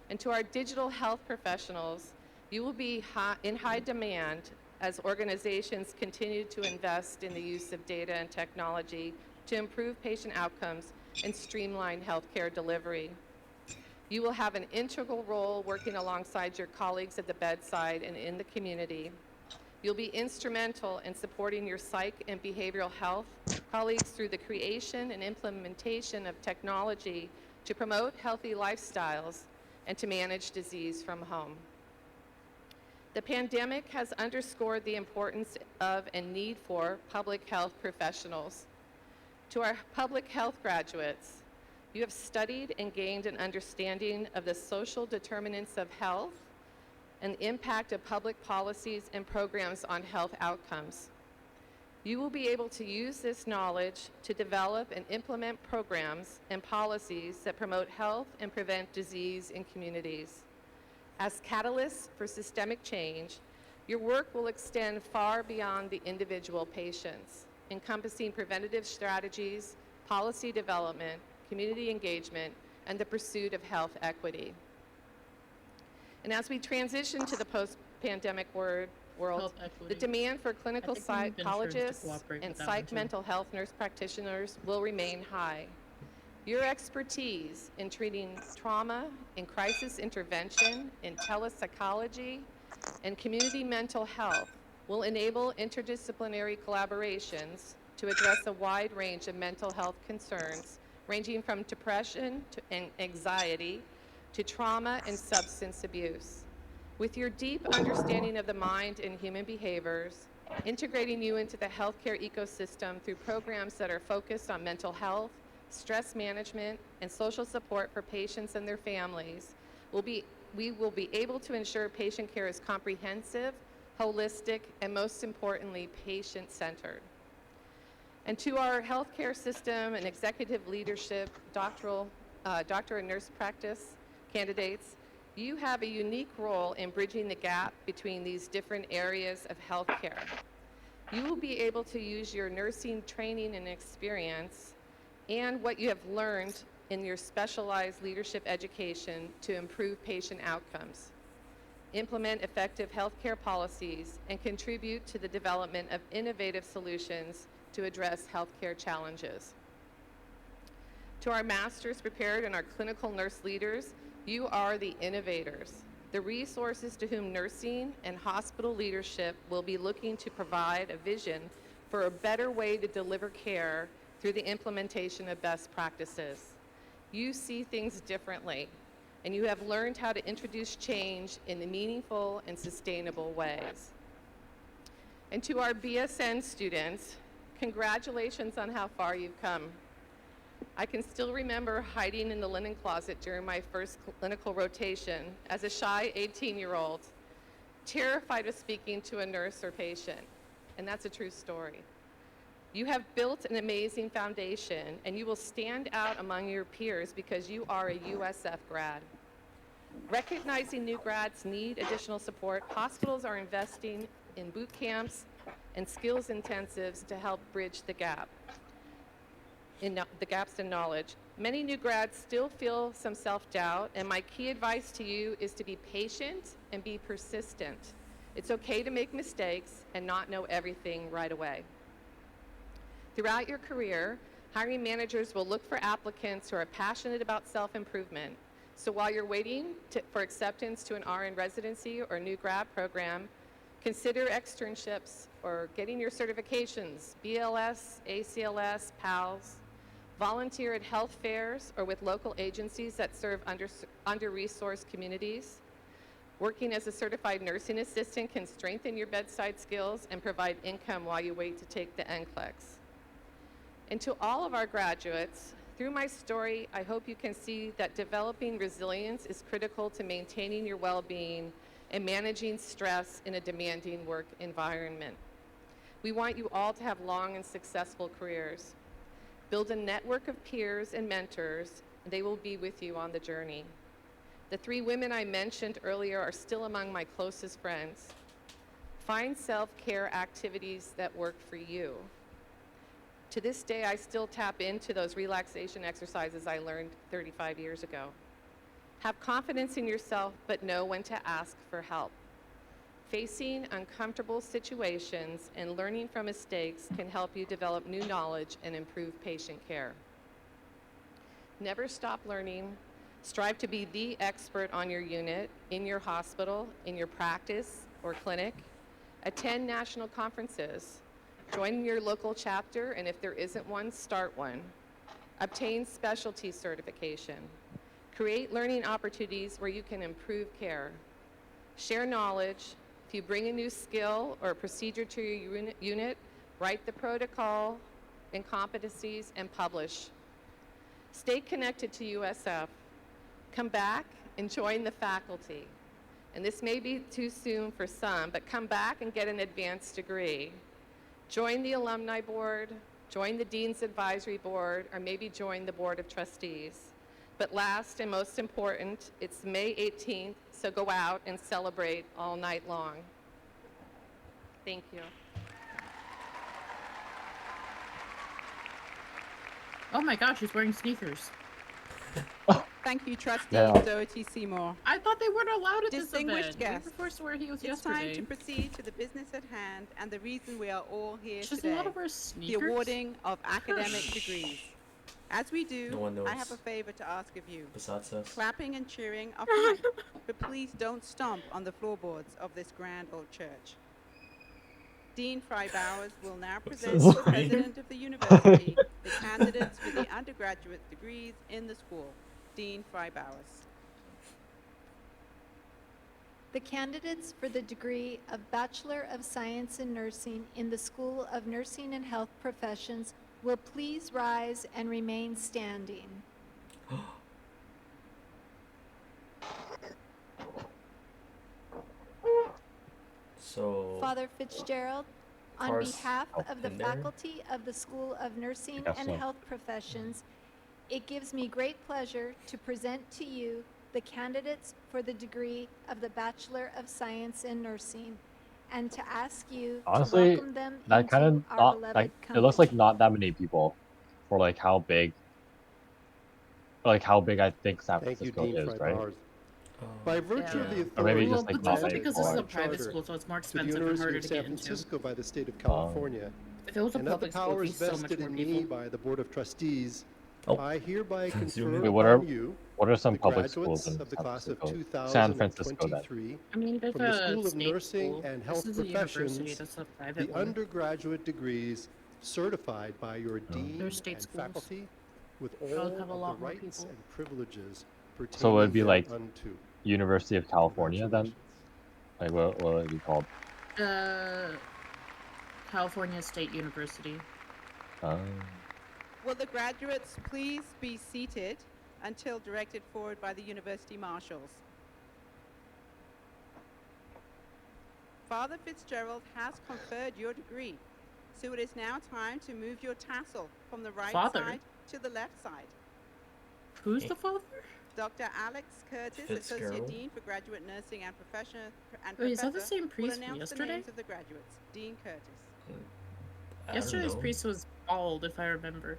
Speaker 13: And to our digital health professionals, you will be in high demand as organizations continue to invest in the use of data and technology to improve patient outcomes and streamline healthcare delivery. You will have an integral role working alongside your colleagues at the bedside and in the community. You'll be instrumental in supporting your psych and behavioral health colleagues through the creation and implementation of technology to promote healthy lifestyles and to manage disease from home. The pandemic has underscored the importance of and need for public health professionals. To our public health graduates, you have studied and gained an understanding of the social determinants of health and the impact of public policies and programs on health outcomes. You will be able to use this knowledge to develop and implement programs and policies that promote health and prevent disease in communities. As catalysts for systemic change, your work will extend far beyond the individual patients, encompassing preventative strategies, policy development, community engagement, and the pursuit of health equity. And as we transition to the post-pandemic world, the demand for clinical psychologists and psych mental health nurse practitioners will remain high. Your expertise in treating trauma, in crisis intervention, in telepsychology, and community mental health will enable interdisciplinary collaborations to address a wide range of mental health concerns, ranging from depression to anxiety to trauma and substance abuse. With your deep understanding of the mind and human behaviors, integrating you into the healthcare ecosystem through programs that are focused on mental health, stress management, and social support for patients and their families, we will be able to ensure patient care is comprehensive, holistic, and most importantly, patient-centered. And to our healthcare system and executive leadership, doctor and nurse practice candidates, you have a unique role in bridging the gap between these different areas of healthcare. You will be able to use your nursing training and experience and what you have learned in your specialized leadership education to improve patient outcomes, implement effective healthcare policies, and contribute to the development of innovative solutions to address healthcare challenges. To our masters prepared and our clinical nurse leaders, you are the innovators, the resources to whom nursing and hospital leadership will be looking to provide a vision for a better way to deliver care through the implementation of best practices. You see things differently, and you have learned how to introduce change in meaningful and sustainable ways. And to our BSN students, congratulations on how far you've come. I can still remember hiding in the linen closet during my first clinical rotation as a shy 18-year-old, terrified of speaking to a nurse or patient, and that's a true story. You have built an amazing foundation, and you will stand out among your peers because you are a USF grad. Recognizing new grads need additional support, hospitals are investing in boot camps and skills intensives to help bridge the gap. The gaps in knowledge. Many new grads still feel some self-doubt, and my key advice to you is to be patient and be persistent. It's okay to make mistakes and not know everything right away. Throughout your career, hiring managers will look for applicants who are passionate about self-improvement. So while you're waiting for acceptance to an RN residency or new grad program, consider externships or getting your certifications, BLS, ACLS, PALS. Volunteer at health fairs or with local agencies that serve under-resourced communities. Working as a certified nursing assistant can strengthen your bedside skills and provide income while you wait to take the NCLEX. And to all of our graduates, through my story, I hope you can see that developing resilience is critical to maintaining your well-being and managing stress in a demanding work environment. We want you all to have long and successful careers. Build a network of peers and mentors, and they will be with you on the journey. The 3 women I mentioned earlier are still among my closest friends. Find self-care activities that work for you. To this day, I still tap into those relaxation exercises I learned 35 years ago. Have confidence in yourself, but know when to ask for help. Facing uncomfortable situations and learning from mistakes can help you develop new knowledge and improve patient care. Never stop learning. Strive to be the expert on your unit, in your hospital, in your practice or clinic. Attend national conferences. Join your local chapter, and if there isn't one, start one. Obtain specialty certification. Create learning opportunities where you can improve care. Share knowledge. If you bring a new skill or a procedure to your unit, write the protocol and competencies and publish. Stay connected to USF. Come back and join the faculty. And this may be too soon for some, but come back and get an advanced degree. Join the alumni board, join the Dean's Advisory Board, or maybe join the Board of Trustees. But last and most important, it's May 18th, so go out and celebrate all night long. Thank you.
Speaker 10: Oh my gosh, he's wearing sneakers.
Speaker 4: Thank you, Trustee
Speaker 3: Yeah.
Speaker 4: Doherty Seymour.
Speaker 10: I thought they weren't allowed at this
Speaker 4: Distinguished
Speaker 10: event.
Speaker 4: guests,
Speaker 10: We were forced to where he was
Speaker 4: it's
Speaker 10: yesterday.
Speaker 4: time to proceed to the business at hand and the reason we are all here
Speaker 10: She's
Speaker 4: today,
Speaker 10: allowed to wear
Speaker 4: the
Speaker 10: sneakers?
Speaker 4: awarding of academic degrees. As we do,
Speaker 1: No one knows.
Speaker 4: I have a favor to ask of you.
Speaker 1: Besides us.
Speaker 4: Clapping and cheering are fine, but please don't stomp on the floorboards of this grand old church. Dean Frybowers will now present to the president of the university the candidates for the undergraduate degrees in the school. Dean Frybowers.
Speaker 11: The candidates for the degree of Bachelor of Science in Nursing in the School of Nursing and Health Professions will please rise and remain standing.
Speaker 1: So
Speaker 11: Father Fitzgerald, on
Speaker 1: Cars
Speaker 11: behalf
Speaker 3: up
Speaker 11: of the
Speaker 3: in there?
Speaker 11: faculty of the School of Nursing
Speaker 3: guess
Speaker 11: and
Speaker 3: so.
Speaker 11: Health Professions, it gives me great pleasure to present to you the candidates for the degree of the Bachelor of Science in Nursing, and to ask you
Speaker 3: Honestly,
Speaker 11: to welcome them
Speaker 3: that
Speaker 11: into
Speaker 3: kind of
Speaker 11: our
Speaker 3: not
Speaker 11: beloved
Speaker 3: like
Speaker 11: company.
Speaker 3: it looks like not that many people for like how big I think San
Speaker 14: Thank you,
Speaker 3: Francisco
Speaker 14: Dean
Speaker 3: is, right?
Speaker 14: Frybowers. By virtue of the
Speaker 10: Yeah.
Speaker 3: Or maybe
Speaker 14: authority
Speaker 3: just, like,
Speaker 10: but
Speaker 3: not
Speaker 10: also
Speaker 3: many
Speaker 10: because this is a
Speaker 3: people.
Speaker 10: private
Speaker 14: charter
Speaker 10: school, so it's more
Speaker 14: to the
Speaker 10: expensive and
Speaker 14: University
Speaker 10: harder
Speaker 14: of
Speaker 10: to
Speaker 14: San
Speaker 10: get into.
Speaker 14: Francisco by the state of California,
Speaker 10: If it was a
Speaker 14: and of the
Speaker 10: public school, it'd be
Speaker 14: powers
Speaker 10: so much
Speaker 14: vested
Speaker 10: more
Speaker 14: in
Speaker 10: people.
Speaker 14: me by the Board of Trustees,
Speaker 1: Oh.
Speaker 14: I hereby
Speaker 1: Zoom
Speaker 14: confer
Speaker 1: in.
Speaker 3: Wait, what are
Speaker 14: upon you,
Speaker 3: what are some
Speaker 14: the
Speaker 3: public
Speaker 14: graduates
Speaker 3: schools in
Speaker 14: of the
Speaker 3: San
Speaker 14: class of
Speaker 3: Francisco? San Francisco, then.
Speaker 14: 2023
Speaker 10: I mean, there's
Speaker 14: from the
Speaker 10: a
Speaker 14: School of
Speaker 10: state
Speaker 14: Nursing
Speaker 10: school.
Speaker 14: and
Speaker 10: This
Speaker 14: Health
Speaker 10: is a university,
Speaker 14: Professions,
Speaker 10: that's a private
Speaker 14: the
Speaker 10: one.
Speaker 14: undergraduate degrees certified by your dean
Speaker 10: They're state
Speaker 14: and
Speaker 10: schools.
Speaker 14: faculty with
Speaker 10: They'll
Speaker 14: all
Speaker 10: have a
Speaker 14: of
Speaker 10: lot
Speaker 14: the
Speaker 10: more
Speaker 14: rights
Speaker 10: people.
Speaker 14: and privileges pertaining
Speaker 3: So it would be like
Speaker 14: thereunto.
Speaker 3: University of California then? Like what would it be called?
Speaker 10: California State University.
Speaker 4: Will the graduates please be seated until directed forward by the university marshals? Father Fitzgerald has conferred your degree, so it is now time to move your tassel from the right
Speaker 10: Father?
Speaker 4: side to the left side.
Speaker 10: Who's the father?
Speaker 4: Dr. Alex Curtis, Associate
Speaker 1: Fitzgerald?
Speaker 4: Dean for Graduate Nursing and Professor,
Speaker 10: Wait, is that the same
Speaker 4: will
Speaker 10: priest from
Speaker 4: announce
Speaker 10: yesterday?
Speaker 4: the names of the graduates. Dean Curtis.
Speaker 1: I don't
Speaker 10: Yesterday's
Speaker 1: know.
Speaker 10: priest was bald, if I remember.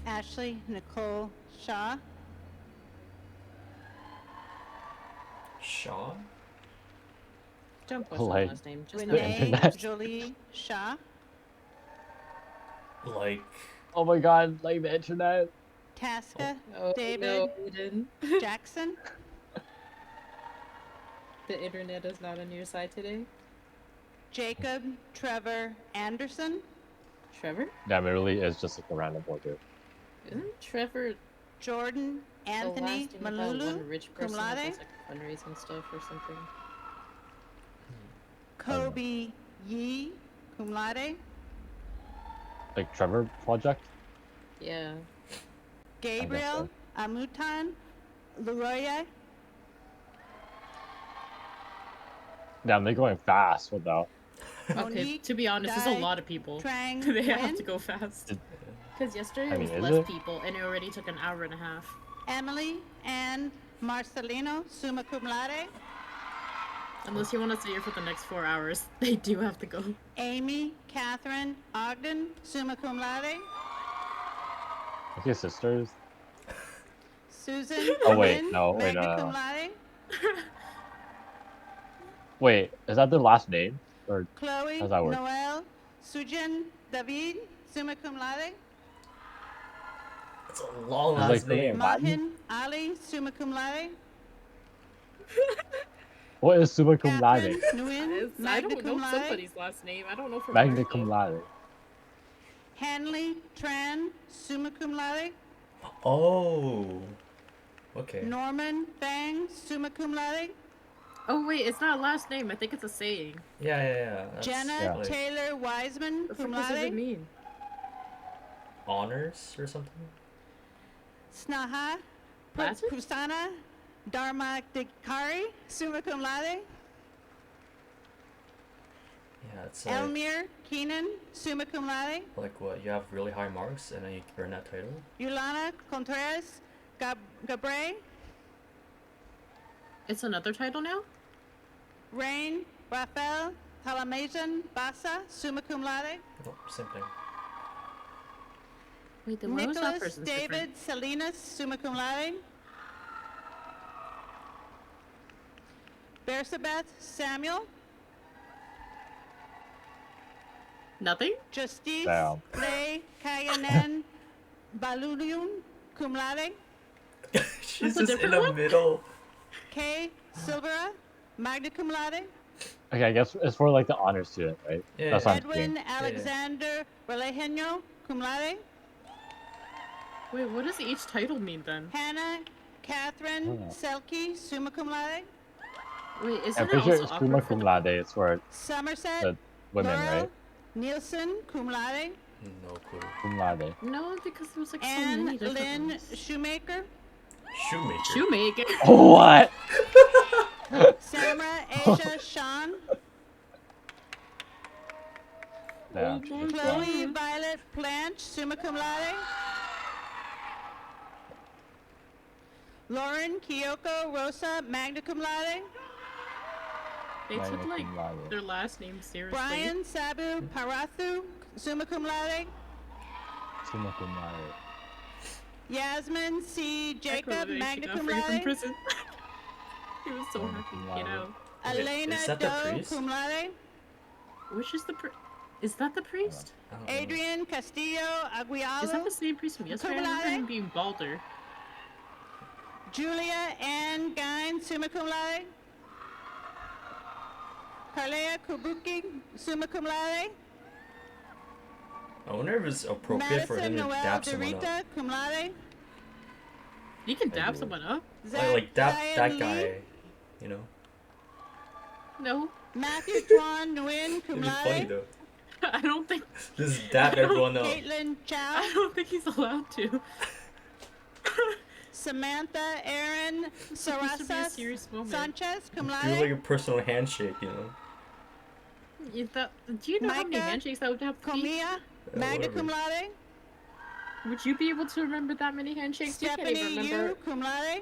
Speaker 15: Ashley Nicole Shaw.
Speaker 1: Shaw?
Speaker 10: Don't question the
Speaker 3: Like
Speaker 10: last name. Just
Speaker 3: the
Speaker 10: know
Speaker 15: Renee
Speaker 3: internet.
Speaker 15: Jolie Shaw.
Speaker 1: Like
Speaker 3: Oh my god, like the internet.
Speaker 15: Tasca
Speaker 10: Oh,
Speaker 15: David
Speaker 10: no, we didn't.
Speaker 15: Jackson.
Speaker 12: The internet is not on your side today.
Speaker 15: Jacob Trevor Anderson.
Speaker 12: Trevor?
Speaker 3: Damn, it really is just like a random order.
Speaker 10: Isn't Trevor
Speaker 15: Jordan Anthony
Speaker 10: the last name of that
Speaker 15: Malulu,
Speaker 10: one rich
Speaker 15: cum
Speaker 10: person that
Speaker 15: laude.
Speaker 10: does like fundraising stuff or something?
Speaker 15: Kobe Yee, cum laude.
Speaker 3: Like Trevor Project?
Speaker 10: Yeah.
Speaker 15: Gabriel Amutan Leroy.
Speaker 3: Damn, they're going fast without.
Speaker 10: Okay,
Speaker 15: Monique
Speaker 10: to be honest, there's a
Speaker 15: Dai
Speaker 10: lot of people.
Speaker 15: Trang
Speaker 10: They have
Speaker 15: Nguyen.
Speaker 10: to go fast. Because yesterday
Speaker 3: I
Speaker 10: it was
Speaker 3: mean, is
Speaker 10: less
Speaker 3: it?
Speaker 10: people, and it already took an hour and a half.
Speaker 15: Emily and Marcelino, summa cum laude.
Speaker 10: Unless you want to stay here for the next 4 hours, they do have to go.
Speaker 15: Amy Catherine Ogden, summa cum laude.
Speaker 3: Okay, sisters.
Speaker 15: Susan
Speaker 3: Oh, wait,
Speaker 15: Lynn,
Speaker 3: no, wait,
Speaker 15: magna cum laude.
Speaker 3: Wait, is that their last name? Or
Speaker 15: Chloe
Speaker 3: how does that work?
Speaker 15: Noel Sujan David, summa cum laude.
Speaker 1: It's a long
Speaker 3: It's like
Speaker 1: last
Speaker 3: something
Speaker 1: name.
Speaker 3: in Latin?
Speaker 15: Mahin Ali, summa cum laude.
Speaker 3: What is summa cum laude?
Speaker 15: Catherine Nguyen,
Speaker 10: I
Speaker 15: magna
Speaker 10: don't know
Speaker 15: cum laude.
Speaker 10: somebody's last name. I don't know for
Speaker 3: Magna
Speaker 10: mine,
Speaker 3: cum
Speaker 10: though.
Speaker 3: laude.
Speaker 15: Hanley Tran, summa cum laude.
Speaker 1: Oh. Okay.
Speaker 15: Norman Bang, summa cum laude.
Speaker 10: Oh wait, it's not a last name. I think it's a saying.
Speaker 1: Yeah. That's
Speaker 15: Jenna
Speaker 1: like
Speaker 15: Taylor Wiseman,
Speaker 10: What
Speaker 15: cum
Speaker 10: does it
Speaker 15: laude.
Speaker 10: mean?
Speaker 1: honors or something.
Speaker 15: Snaha
Speaker 10: Latin?
Speaker 15: Pusana Dharmakdikari, summa cum laude.
Speaker 1: Yeah, it's like,
Speaker 15: Elmir Keenan, summa cum laude.
Speaker 1: like what, you have really high marks and then you earn that title?
Speaker 15: Yolanda Contreras Gabre.
Speaker 10: It's another title now?
Speaker 15: Rain Rafael Talamazan Basa, summa cum laude.
Speaker 1: Oh, same thing.
Speaker 10: Wait, then why was that
Speaker 15: Nicholas
Speaker 10: person's
Speaker 15: David
Speaker 10: different?
Speaker 15: Salinas, summa cum laude. Bersabeth Samuel.
Speaker 10: Nothing?
Speaker 15: Justice
Speaker 3: Damn.
Speaker 15: Le Kayanen Balulun, cum laude.
Speaker 1: She's
Speaker 10: That's a
Speaker 1: just in
Speaker 10: different
Speaker 1: the
Speaker 10: one?
Speaker 1: middle.
Speaker 15: K. Silvera, magna cum laude.
Speaker 3: Okay, I guess it's for like the honor student, right?
Speaker 1: Yeah,
Speaker 3: That's
Speaker 1: yeah.
Speaker 3: what I'm thinking.
Speaker 15: Edwin Alexander Vallejo, cum laude.
Speaker 10: Wait, what does each title mean then?
Speaker 15: Hannah Catherine
Speaker 3: Oh.
Speaker 15: Selke, summa cum laude.
Speaker 10: Wait, isn't
Speaker 3: I'm
Speaker 10: it
Speaker 3: pretty sure
Speaker 10: also
Speaker 3: it's
Speaker 10: awkward
Speaker 3: summa
Speaker 10: for
Speaker 3: cum
Speaker 10: the-
Speaker 3: laude. It's for
Speaker 15: Somerset
Speaker 3: the women,
Speaker 15: Laurel
Speaker 3: right?
Speaker 15: Nielsen, cum laude.
Speaker 1: No clue.
Speaker 3: Cum laude.
Speaker 10: No, because there was like so
Speaker 15: Anne
Speaker 10: many different
Speaker 15: Lynn
Speaker 10: ones.
Speaker 15: Shoemaker.
Speaker 1: Shoemaker.
Speaker 10: Shoemaker.
Speaker 3: What?
Speaker 15: Samra Asia Sean.
Speaker 3: Damn.
Speaker 15: Chloe Violet Blanche, summa cum laude. Lauren Kyoko Rosa, magna cum laude.
Speaker 10: They took
Speaker 3: Magna
Speaker 10: like
Speaker 3: cum laude.
Speaker 10: their last name seriously.
Speaker 15: Brian Sabu Parathu, summa cum laude.
Speaker 3: Summa cum laude.
Speaker 15: Yasmin C.
Speaker 10: I could've
Speaker 15: Jacob,
Speaker 10: actually
Speaker 15: magna
Speaker 10: got
Speaker 15: cum
Speaker 10: free from
Speaker 15: laude.
Speaker 10: prison. He was so
Speaker 3: Magna
Speaker 10: happy,
Speaker 3: cum
Speaker 10: you
Speaker 3: laude.
Speaker 10: know.
Speaker 1: Wait,
Speaker 15: Elena
Speaker 1: is that the
Speaker 15: Doe,
Speaker 1: priest?
Speaker 15: cum laude.
Speaker 10: Which is the is that the priest?
Speaker 1: I don't know.
Speaker 15: Adrian Castillo Aguialo.
Speaker 10: Is that the same priest from yesterday? I
Speaker 15: Cum
Speaker 10: remember
Speaker 15: laude.
Speaker 10: him being balder.
Speaker 15: Julia Ann Gine, summa cum laude. Carlea Kubuki, summa cum laude.
Speaker 1: I wonder if it's appropriate for him
Speaker 15: Madison
Speaker 1: to
Speaker 15: Noel
Speaker 1: dap someone up.
Speaker 15: Dorita, cum laude.
Speaker 10: You can dab
Speaker 1: do.
Speaker 10: someone up.
Speaker 1: Like dap
Speaker 15: Zion
Speaker 1: that
Speaker 15: Lee.
Speaker 1: guy, you know?
Speaker 10: No,
Speaker 15: Matthew Tuan Nguyen, cum
Speaker 1: It'd be funny
Speaker 15: laude.
Speaker 1: though.
Speaker 10: I don't think.
Speaker 1: Just dap everyone up.
Speaker 15: Caitlin Chow.
Speaker 10: I don't think he's allowed to.
Speaker 15: Samantha Aaron
Speaker 10: It's supposed to be a
Speaker 15: Sarasa
Speaker 10: serious moment.
Speaker 15: Sanchez, cum
Speaker 1: Do
Speaker 15: laude.
Speaker 1: like a personal handshake, you know?
Speaker 10: Do you know how many
Speaker 15: Micah
Speaker 10: handshakes that would have to be?
Speaker 15: Comia, magna
Speaker 1: whatever.
Speaker 15: cum laude.
Speaker 10: Would you be able to remember that many handshakes? You can't even
Speaker 15: Stephanie
Speaker 10: remember.
Speaker 15: Yu, cum laude.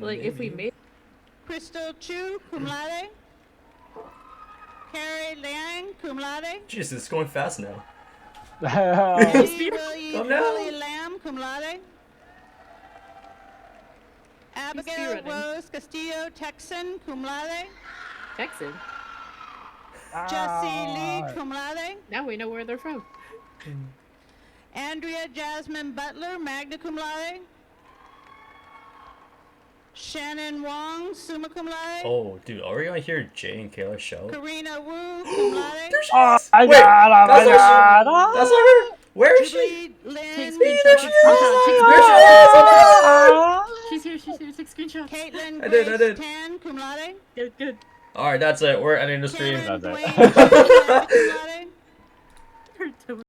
Speaker 10: Like if we
Speaker 1: Maybe.
Speaker 10: made.
Speaker 15: Crystal Chu, cum laude. Carrie Liang, cum laude.
Speaker 1: Jeez, it's going fast now.
Speaker 15: Ellie
Speaker 1: Come now.
Speaker 15: Willie Lamb, cum laude. Abigail
Speaker 10: speedrunning.
Speaker 15: Rose Castillo, Texan, cum laude.
Speaker 10: Texan.
Speaker 15: Jessie Lee, cum laude.
Speaker 10: Now we know where they're from.
Speaker 15: Andrea Jasmine Butler, magna cum laude. Shannon Wong, summa cum laude.
Speaker 1: Oh, dude, are we gonna hear Jay and Kayla shout?
Speaker 15: Karina Wu, cum laude.
Speaker 3: Oh my
Speaker 1: Wait,
Speaker 3: god! Oh my
Speaker 1: that's not
Speaker 3: god!
Speaker 1: she. That's not her. Where is she?
Speaker 15: Jubilee Lynn,
Speaker 10: Take screenshot. Take
Speaker 1: There she
Speaker 10: screenshot.
Speaker 1: is.
Speaker 10: She's here. She's here. Take screenshot.
Speaker 15: Caitlin
Speaker 1: I did, I
Speaker 15: Grace
Speaker 1: did.
Speaker 15: Tan, cum laude.
Speaker 10: Good. Good.
Speaker 1: All right, that's it. We're ending the stream.
Speaker 15: Cameron
Speaker 3: That's
Speaker 15: Dwayne,
Speaker 3: it.
Speaker 15: magna cum laude.